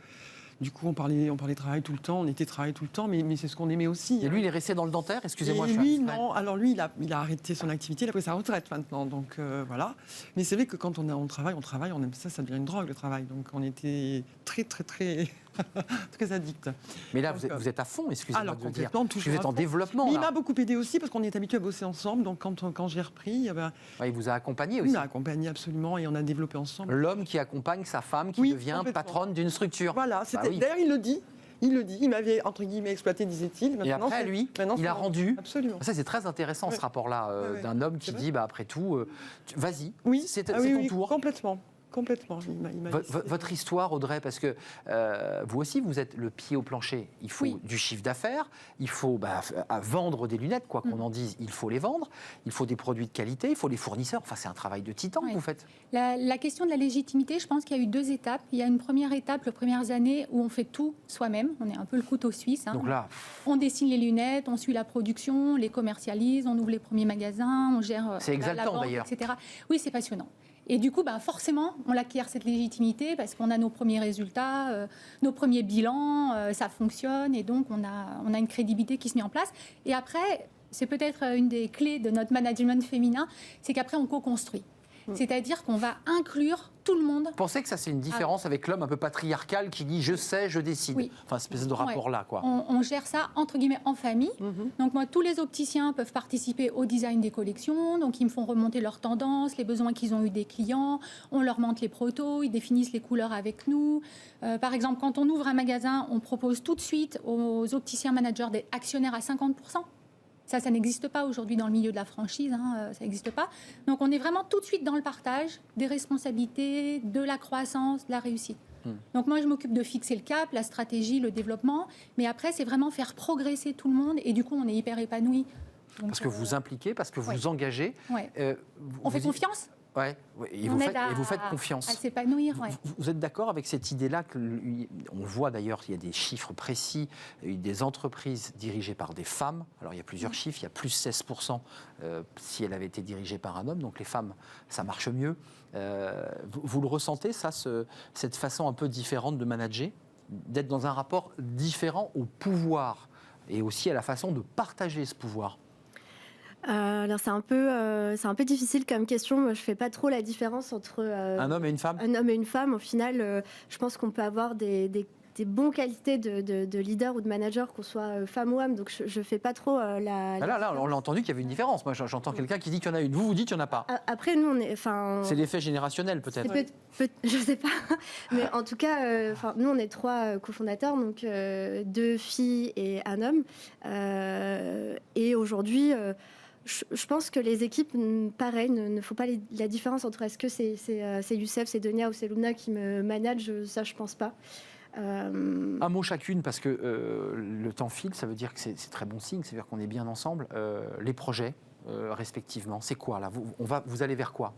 Du coup, on parlait travail tout le temps, on était travail tout le temps, mais c'est ce qu'on aimait aussi. Et lui, il est resté dans le dentaire, excusez-moi. Et lui, non. Alors lui, il a arrêté son activité, il a pris sa retraite maintenant, donc voilà. Mais c'est vrai que quand on travaille, on aime ça, ça devient une drogue, le travail. Donc on était très, très, très, très addicts. Mais là, vous êtes à fond, excusez-moi de le dire. Vous êtes en développement. Mais il m'a beaucoup aidé aussi, parce qu'on est habitués à bosser ensemble. Donc quand j'ai repris, il vous a accompagné aussi. Il m'a accompagné absolument, et on a développé ensemble. L'homme qui accompagne sa femme, qui devient patronne d'une structure. Voilà, d'ailleurs il le dit. Il le dit, il m'avait, entre guillemets, exploité, disait-il. Et Maintenant, après, c'est- lui, maintenant, il a c'est- rendu. Absolument. Ça, c'est très intéressant, ce Ouais. rapport-là, Ouais, ouais. d'un homme qui C'est vrai. dit, après tout, vas-y, Oui, c'est ah c'est oui, ton oui, tour. Complètement. Complètement. Il m'a laissé- Votre histoire, Audrey, parce que vous aussi, vous êtes le pied au plancher. Il faut Oui. du chiffre d'affaires, il faut vendre des lunettes, quoi qu'on en dise, il faut les vendre, il faut des produits de qualité, il faut les fournisseurs. Enfin, c'est un travail de titan que Oui. vous faites. La question de la légitimité, je pense qu'il y a eu 2 étapes. Il y a une première étape, les premières années, où on fait tout soi-même. On est un peu le couteau suisse. Hein. Donc là, On dessine les lunettes, on suit la production, on les commercialise, on ouvre les premiers magasins, on gère C'est exaltant, la vente, d'ailleurs. etc. Oui, c'est passionnant. Et du coup, forcément, on acquiert cette légitimité parce qu'on a nos premiers résultats, nos premiers bilans, ça fonctionne et donc on a une crédibilité qui se met en place. Et après, c'est peut-être une des clés de notre management féminin, c'est qu'après on co-construit. C'est-à-dire qu'on va inclure tout le monde. vous pensez que ça, c'est une différence avec l'homme un peu patriarcal qui dit je sais, je décide. Oui. Enfin, cette espèce de rapport-là, quoi. On gère ça entre guillemets en famille. Donc moi, tous les opticiens peuvent participer au design des collections. Donc ils me font remonter leurs tendances, les besoins qu'ils ont eu des clients. On leur montre les protos, ils définissent les couleurs avec nous. Par exemple, quand on ouvre un magasin, on propose tout de suite aux opticiens managers des actionnaires à 50%. Ça n'existe pas aujourd'hui dans le milieu de la franchise, hein, ça n'existe pas. Donc on est vraiment tout de suite dans le partage des responsabilités, de la croissance, de la réussite. Donc moi je m'occupe de fixer le cap, la stratégie, le développement, mais après c'est vraiment faire progresser tout le monde et du coup on est hyper épanoui. Donc, Parce que vous vous impliquez, parce que vous ouais. vous engagez. ouais. Vous- On fait vous- confiance. Ouais, et On vous aide faites à confiance. s'épanouir. Ouais. Vous êtes d'accord avec cette idée-là on voit d'ailleurs qu'il y a des chiffres précis, il y a eu des entreprises dirigées par des femmes. Alors il y a plusieurs chiffres, il y a plus 16% si elle avait été dirigée par un homme. Donc les femmes, ça marche mieux. Vous le ressentez, ça, cette façon un peu différente de manager, d'être dans un rapport différent au pouvoir et aussi à la façon de partager ce pouvoir? Alors c'est un peu difficile comme question. Moi, je fais pas trop la différence entre Un homme et une femme? un homme et une femme. Au final, je pense qu'on peut avoir des bonnes qualités de leader ou de manager, qu'on soit femme ou homme. Donc je fais pas trop la. Ah là, on l'a entendu qu'il y avait une différence. Moi, j'entends quelqu'un qui dit qu'il y en a une. Vous dites qu'il n'y en a pas. Après, nous, on est. Enfin. C'est l'effet générationnel, peut-être. Je sais pas, mais en tout cas, nous on est 3 cofondateurs, donc 2 filles et un homme. Et aujourd'hui, je pense que les équipes, pareil, ne font pas la différence entre est-ce que c'est Youssef, c'est Donia ou c'est Lumna qui me manage. Ça, je pense pas. Un mot chacune, parce que le temps file, ça veut dire que c'est très bon signe, c'est-à-dire qu'on est bien ensemble. Les projets, respectivement, c'est quoi là? Vous allez vers quoi?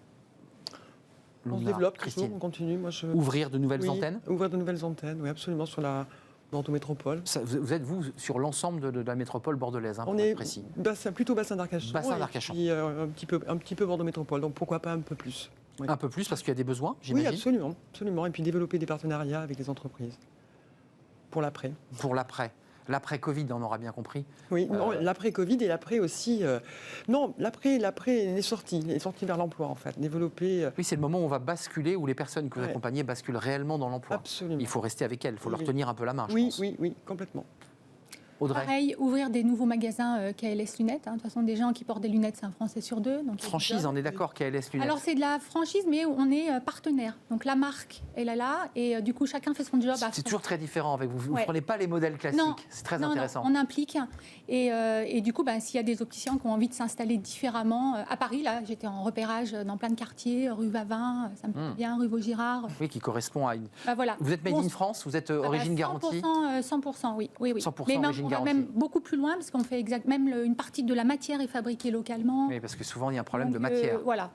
On se Lumna, développe, Christine. toujours, on continue. Moi, Ouvrir de nouvelles Oui, antennes? Ouvrir de nouvelles antennes, oui, absolument, sur la Bordeaux-Métropole. Vous êtes, vous, sur l'ensemble de la métropole bordelaise, hein, On pour être est précis. plutôt bassin d'Arcachon. Bassin et d'Arcachon. puis, un petit peu Bordeaux-Métropole, donc pourquoi pas un peu plus. Oui. Un peu plus, parce qu'il y a des besoins, Oui, j'imagine, absolument, absolument. Et puis développer des partenariats avec les entreprises pour l'après. pour l'après. L'après-Covid, on aura bien compris. Oui, non, l'après-Covid et l'après aussi. Non, l'après, les sorties vers l'emploi, en fait. Développer. Oui, c'est le moment où on va basculer, où les personnes que vous Ouais. accompagnez basculent réellement dans l'emploi. Absolument. Il faut rester avec elles, il faut leur Oui. tenir un peu la main, je Oui, pense. oui, oui, complètement. Audrey, Pareil, ouvrir des nouveaux magasins KLS Lunettes. Hein. De toute façon, des gens qui portent des lunettes, c'est un Français sur 2. Donc franchise, on est d'accord, KLS Lunettes. Alors c'est de la franchise, mais on est partenaire. Donc la marque, elle est là, et du coup chacun fait son job. C'est toujours très différent avec vous. Vous ne Ouais. prenez pas les modèles classiques. Non, C'est très non, intéressant. on implique. Et du coup, s'il y a des opticiens qui ont envie de s'installer différemment, à Paris, là, j'étais en repérage dans plein de quartiers, rue Vavin, ça me plaît bien, rue Vaugirard. Oui, qui correspond à une. Voilà. Vous êtes made in France, vous êtes origine garantie. 100%, oui. 100% Mais même, origine on va garantie. même beaucoup plus loin, parce qu'on fait même une partie de la matière est fabriquée localement. Oui, parce que souvent il y a un problème Donc, de matière. Voilà.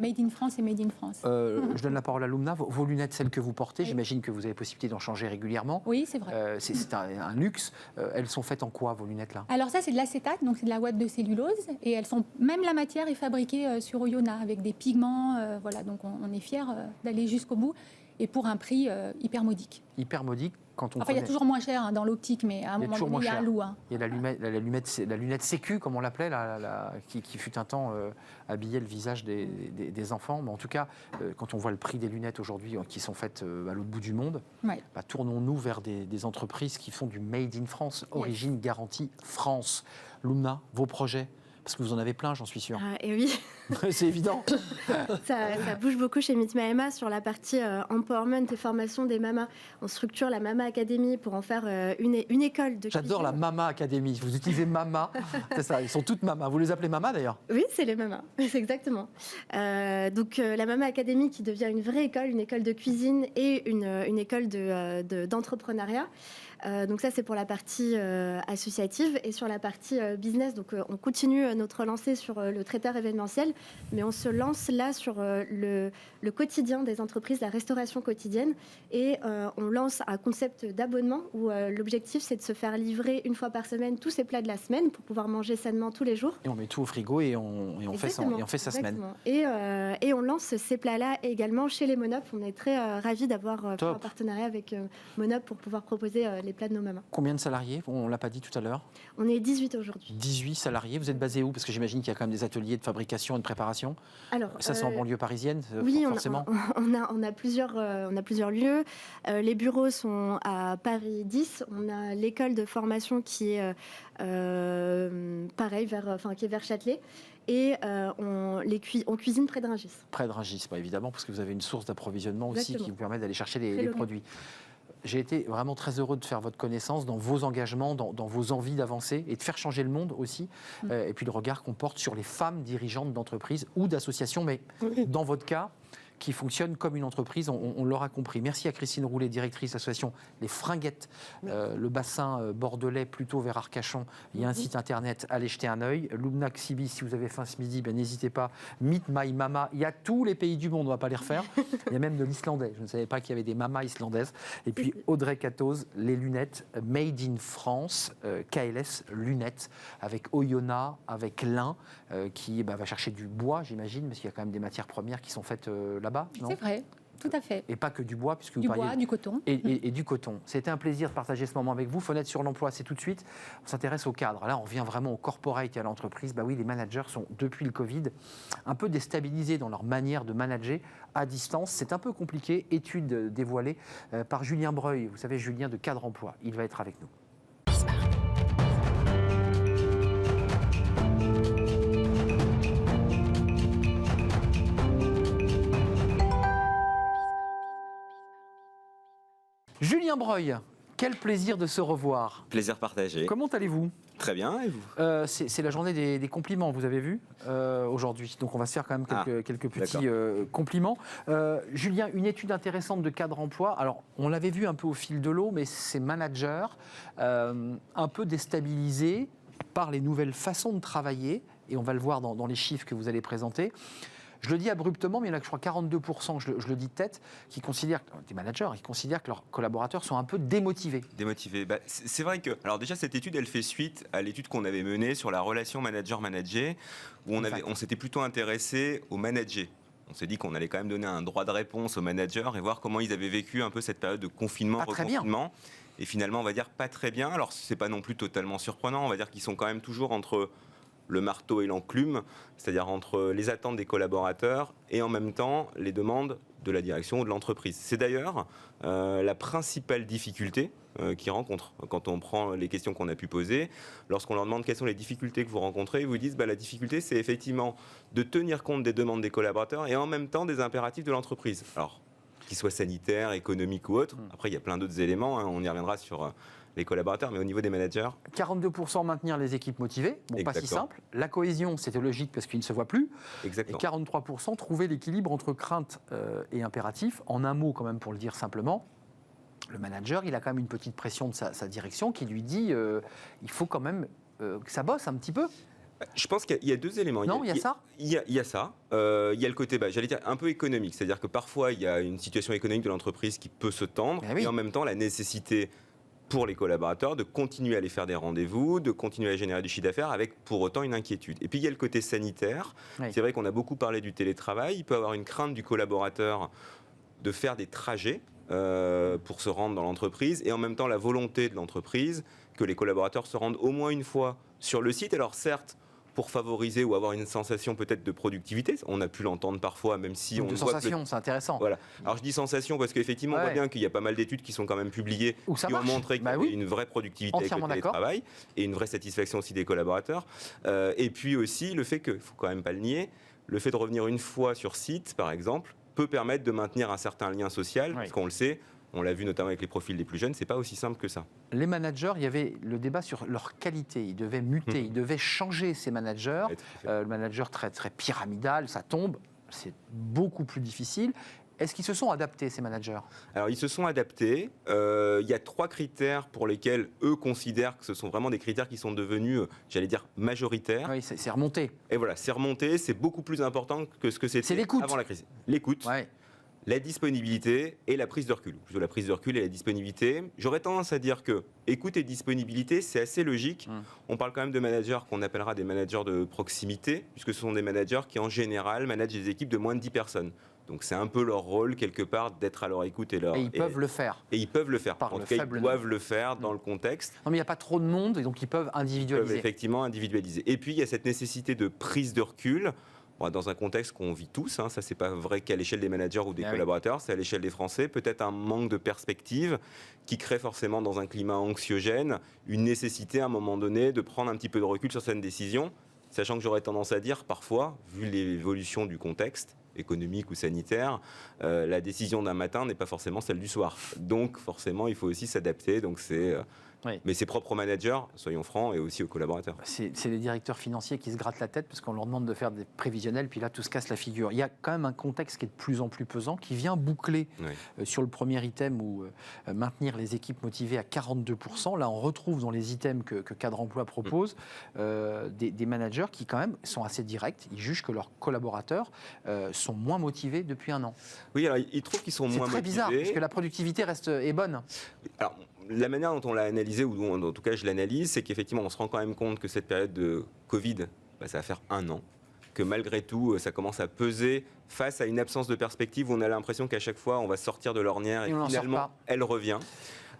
Made in France et Made in France. Je donne la parole à Lumna. Vos lunettes, celles que vous portez, j'imagine que vous avez possibilité d'en changer régulièrement. Oui, c'est vrai. C'est un luxe. Elles sont faites en quoi, vos lunettes-là? Alors ça, c'est de l'acétate, donc c'est de la ouate de cellulose. Et elles sont, même la matière est fabriquée sur Oyonnax, avec des pigments. Voilà, donc on est fiers d'aller jusqu'au bout. Et pour un prix hyper modique. Hyper modique. Quand on Enfin, il y a connaît- toujours moins cher hein, dans l'optique, mais à un Il y a moment toujours donné, il y a moins un cher. loup. Hein. Il y a la lunette sécu, comme on l'appelait, qui fut un temps habillait le visage des enfants. Mais en tout cas, quand on voit le prix des lunettes aujourd'hui, qui sont faites à l'autre bout du monde, Ouais. tournons-nous vers des entreprises qui font du Made in France, origine garantie France. Lumna, vos projets, Parce que vous en avez plein, j'en suis sûr. Et oui, C'est évident. ça bouge beaucoup chez Meet My Mama sur la partie empowerment et formation des mamas. On structure la Mama Academy pour en faire une école de J'adore la cuisine. Mama Academy. Vous utilisez Mama. C'est ça, ils sont toutes Mama. Vous les appelez Mama d'ailleurs? Oui, c'est les mamas, c'est exactement. Donc la Mama Academy qui devient une vraie école, une école de cuisine et une école d'entrepreneuriat. Donc ça, c'est pour la partie associative. Et sur la partie business, donc on continue notre lancée sur le traiteur événementiel, mais on se lance là sur le quotidien des entreprises, la restauration quotidienne. Et on lance un concept d'abonnement où l'objectif, c'est de se faire livrer une fois par semaine tous ces plats de la semaine pour pouvoir manger sainement tous les jours. Et on met tout au frigo et on fait sa semaine. Et on lance ces plats-là également chez les Monop. On est très ravis d'avoir fait un Top. partenariat avec Monop pour pouvoir proposer les plats de nos mamans. Combien de salariés? On ne l'a pas dit tout à l'heure. On est 18 aujourd'hui. 18 salariés. Vous êtes basé où? Parce que j'imagine qu'il y a quand même des ateliers de fabrication et de préparation. Alors, Ça, c'est en banlieue parisienne, oui, forcément. on a plusieurs lieux. Les bureaux sont à Paris 10. On a l'école de formation qui est pareil, qui est vers Châtelet. Et on cuisine près de Rungis. Près de Rungis, pas évidemment, parce que vous avez une source d'approvisionnement aussi Exactement. qui vous permet d'aller chercher Très les local. produits. J'ai été vraiment très heureux de faire votre connaissance dans vos engagements, dans vos envies d'avancer et de faire changer le monde aussi. Et puis le regard qu'on porte sur les femmes dirigeantes d'entreprises ou d'associations, mais dans votre cas, qui fonctionne comme une entreprise, on l'aura compris. Merci à Christine Roulet, directrice de l'association Les Fringuettes, le bassin bordelais plutôt vers Arcachon. Il y a un site internet, allez jeter un œil. Loubna Ksibi, si vous avez faim ce midi, n'hésitez pas. Meet My Mama, il y a tous les pays du monde, on ne va pas les refaire. Il y a même de l'islandais, je ne savais pas qu'il y avait des mamas islandaises. Et puis Audrey Catoz, les lunettes Made in France, KLS lunettes, avec Oyonnax, avec Lin, qui va chercher du bois, j'imagine, parce qu'il y a quand même des matières premières qui sont faites là-bas, non? C'est vrai, tout à fait. Et pas que du bois, puisque Du vous bois, parliez... du coton. Et du coton. C'était un plaisir de partager ce moment avec vous. Fenêtre sur l'emploi, c'est tout de suite. On s'intéresse au cadre. Là, on revient vraiment au corporate et à l'entreprise. Oui, les managers sont, depuis le Covid, un peu déstabilisés dans leur manière de manager à distance. C'est un peu compliqué. Étude dévoilée par Julien Breuil. Vous savez, Julien de Cadre Emploi. Il va être avec nous. Julien Breuil, quel plaisir de se revoir. Plaisir partagé. Comment allez-vous? Très bien, et vous? C'est la journée des compliments, vous avez vu, aujourd'hui. Donc on va se faire quand même quelques petits compliments. Julien, une étude intéressante de Cadre Emploi. Alors, on l'avait vu un peu au fil de l'eau, mais ces managers un peu déstabilisés par les nouvelles façons de travailler, et on va le voir dans les chiffres que vous allez présenter. Je le dis abruptement, mais il y en a que je crois 42%, je le dis de tête, qui considèrent, des managers, qui considèrent que leurs collaborateurs sont un peu démotivés. Démotivé. C'est vrai que, alors déjà cette étude, elle fait suite à l'étude qu'on avait menée sur la relation manager-manager, où on s'était plutôt intéressé aux managers. On s'est dit qu'on allait quand même donner un droit de réponse aux managers et voir comment ils avaient vécu un peu cette période de confinement, reconfinement. Et finalement, on va dire pas très bien. Alors, c'est pas non plus totalement surprenant. On va dire qu'ils sont quand même toujours entre le marteau et l'enclume, c'est-à-dire entre les attentes des collaborateurs et en même temps les demandes de la direction ou de l'entreprise. C'est d'ailleurs la principale difficulté qu'ils rencontrent. Quand on prend les questions qu'on a pu poser, lorsqu'on leur demande quelles sont les difficultés que vous rencontrez, ils vous disent la difficulté, c'est effectivement de tenir compte des demandes des collaborateurs et en même temps des impératifs de l'entreprise. Alors, qu'ils soient sanitaires, économiques ou autres. Après, il y a plein d'autres éléments, on y reviendra sur les collaborateurs, mais au niveau des managers... 42% maintenir les équipes motivées, pas si simple. La cohésion, c'était logique parce qu'ils ne se voient plus. Exactement. Et 43% trouver l'équilibre entre crainte et impératif. En un mot, quand même, pour le dire simplement, le manager, il a quand même une petite pression de sa direction qui lui dit il faut quand même que ça bosse un petit peu. Je pense qu'il y a deux éléments. Non, il y a ça. Il y a ça. Il y a le côté, j'allais dire, un peu économique. C'est-à-dire que parfois, il y a une situation économique de l'entreprise qui peut se tendre. Et en même temps, la nécessité pour les collaborateurs de continuer à aller faire des rendez-vous, de continuer à générer du chiffre d'affaires avec pour autant une inquiétude. Et puis, il y a le côté sanitaire. C'est vrai qu'on a beaucoup parlé du télétravail. Il peut y avoir une crainte du collaborateur de faire des trajets pour se rendre dans l'entreprise et en même temps la volonté de l'entreprise que les collaborateurs se rendent au moins une fois sur le site. Alors certes, pour favoriser ou avoir une sensation peut-être de productivité. On a pu l'entendre parfois, même si on de voit sensation, c'est intéressant. Voilà. Alors je dis sensation parce qu'effectivement, on voit bien qu'il y a pas mal d'études qui sont quand même publiées Où ça qui ont marche. montré qu'il y avait une vraie productivité avec le télétravail et une vraie satisfaction aussi des collaborateurs. Et puis aussi le fait qu'il ne faut quand même pas le nier, le fait de revenir une fois sur site, par exemple, peut permettre de maintenir un certain lien social, parce qu'on le sait. On l'a vu notamment avec les profils les plus jeunes, c'est pas aussi simple que ça. Les managers, il y avait le débat sur leur qualité. Ils devaient muter, ils devaient changer ces managers. Le manager très, très pyramidal, ça tombe, c'est beaucoup plus difficile. Est-ce qu'ils se sont adaptés, ces managers ? Alors, ils se sont adaptés. Il y a 3 critères pour lesquels eux considèrent que ce sont vraiment des critères qui sont devenus, j'allais dire, majoritaires. Oui, c'est remonté. Et voilà, c'est remonté, c'est beaucoup plus important que ce que c'était avant la crise. L'écoute. Ouais. La disponibilité et la prise de recul. Plutôt la prise de recul et la disponibilité. J'aurais tendance à dire que écoute et disponibilité, c'est assez logique. On parle quand même de managers qu'on appellera des managers de proximité, puisque ce sont des managers qui, en général, managent des équipes de moins de 10 personnes. Donc c'est un peu leur rôle, quelque part, d'être à leur écoute. Et ils peuvent le faire. Et ils peuvent le faire. Par en tout cas, ils doivent le faire dans le contexte. Non, mais il n'y a pas trop de monde, et donc ils peuvent individualiser. Ils peuvent effectivement individualiser. Et puis, il y a cette nécessité de prise de recul. Dans un contexte qu'on vit tous, ça c'est pas vrai qu'à l'échelle des managers ou des collaborateurs, c'est à l'échelle des Français, peut-être un manque de perspective qui crée forcément dans un climat anxiogène une nécessité à un moment donné de prendre un petit peu de recul sur certaines décisions, sachant que j'aurais tendance à dire parfois, vu l'évolution du contexte économique ou sanitaire, la décision d'un matin n'est pas forcément celle du soir. Donc forcément, il faut aussi s'adapter. Donc c'est mais ses propres managers, soyons francs, et aussi aux collaborateurs. C'est les directeurs financiers qui se grattent la tête parce qu'on leur demande de faire des prévisionnels, puis là, tout se casse la figure. Il y a quand même un contexte qui est de plus en plus pesant, qui vient boucler sur le premier item où maintenir les équipes motivées à 42%. Là, on retrouve dans les items que Cadre Emploi propose des managers qui, quand même, sont assez directs. Ils jugent que leurs collaborateurs sont moins motivés depuis un an. Oui, alors ils trouvent qu'ils sont moins motivés. C'est très bizarre, parce que la productivité est bonne. Alors, la manière dont on l'a analysé, ou en tout cas je l'analyse, c'est qu'effectivement on se rend quand même compte que cette période de Covid, ça va faire un an, que malgré tout ça commence à peser face à une absence de perspective où on a l'impression qu'à chaque fois on va sortir de l'ornière et finalement elle revient.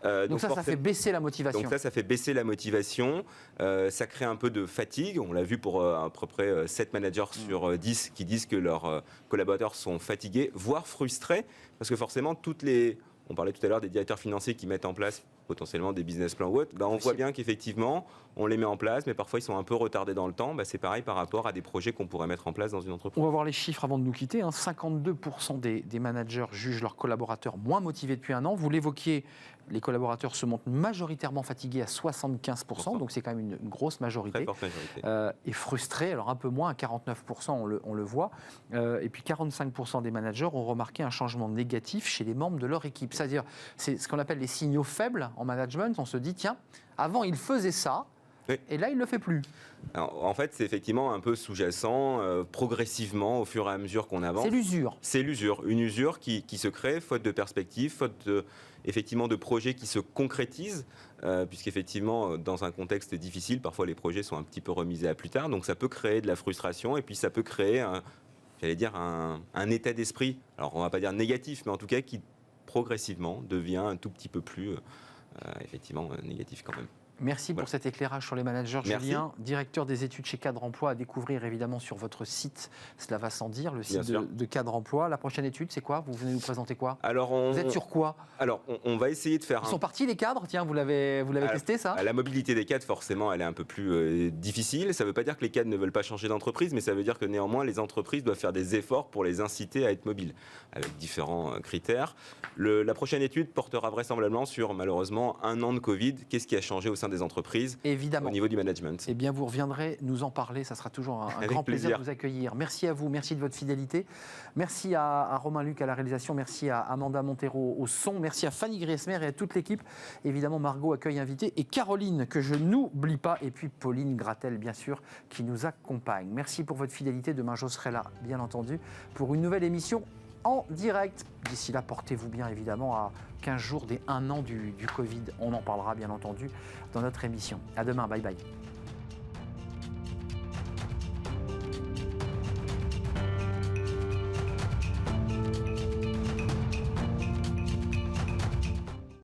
Donc ça fait baisser la motivation. Donc ça fait baisser la motivation, ça crée un peu de fatigue. On l'a vu pour à peu près 7 managers sur 10 qui disent que leurs collaborateurs sont fatigués, voire frustrés, parce que forcément on parlait tout à l'heure des directeurs financiers qui mettent en place potentiellement des business plans ou autres, on voit bien qu'effectivement, on les met en place, mais parfois ils sont un peu retardés dans le temps. C'est pareil par rapport à des projets qu'on pourrait mettre en place dans une entreprise. On va voir les chiffres avant de nous quitter. 52% des managers jugent leurs collaborateurs moins motivés depuis un an. Vous l'évoquiez, les collaborateurs se montrent majoritairement fatigués à 75%, donc c'est quand même une grosse majorité. Très forte majorité. Et frustrés, alors un peu moins, à 49%, on le voit. Et puis 45% des managers ont remarqué un changement négatif chez les membres de leur équipe. C'est-à-dire, c'est ce qu'on appelle les signaux faibles en management. On se dit, tiens, avant il faisait ça, et là il ne le fait plus. Alors, en fait, c'est effectivement un peu sous-jacent, progressivement, au fur et à mesure qu'on avance. C'est l'usure. C'est l'usure. Une usure qui se crée, faute de perspective, faute effectivement de projets qui se concrétisent, puisqu'effectivement, dans un contexte difficile, parfois les projets sont un petit peu remisés à plus tard, donc ça peut créer de la frustration, et puis ça peut créer, un état d'esprit, alors on ne va pas dire négatif, mais en tout cas qui progressivement devient un tout petit peu plus, effectivement, négatif quand même. Merci pour cet éclairage sur les managers. Merci. Julien, directeur des études chez Cadre Emploi, à découvrir évidemment sur votre site, cela va sans dire, le site de Cadre Emploi. La prochaine étude, c'est quoi ? Vous venez nous présenter quoi ? Vous êtes sur quoi ? Alors, on va essayer de faire... Ils sont partis les cadres ? Tiens, vous l'avez testé ça ? La mobilité des cadres, forcément, elle est un peu plus difficile. Ça ne veut pas dire que les cadres ne veulent pas changer d'entreprise, mais ça veut dire que néanmoins, les entreprises doivent faire des efforts pour les inciter à être mobiles, avec différents critères. La prochaine étude portera vraisemblablement sur, malheureusement, un an de Covid. Qu'est-ce qui a changé au sein des entreprises, évidemment, au niveau du management? Eh bien, vous reviendrez nous en parler. Ça sera toujours un grand plaisir de vous accueillir. Merci à vous, merci de votre fidélité. Merci à Romain Luc à la réalisation. Merci à Amanda Montero au son. Merci à Fanny Griesmer et à toute l'équipe. Évidemment, Margot, accueil invité. Et Caroline, que je n'oublie pas. Et puis Pauline Gratel, bien sûr, qui nous accompagne. Merci pour votre fidélité. Demain, je serai là, bien entendu, pour une nouvelle émission en direct. D'ici là, portez-vous bien, évidemment, à 15 jours des 1 an du Covid. On en parlera, bien entendu, dans notre émission. À demain, bye bye.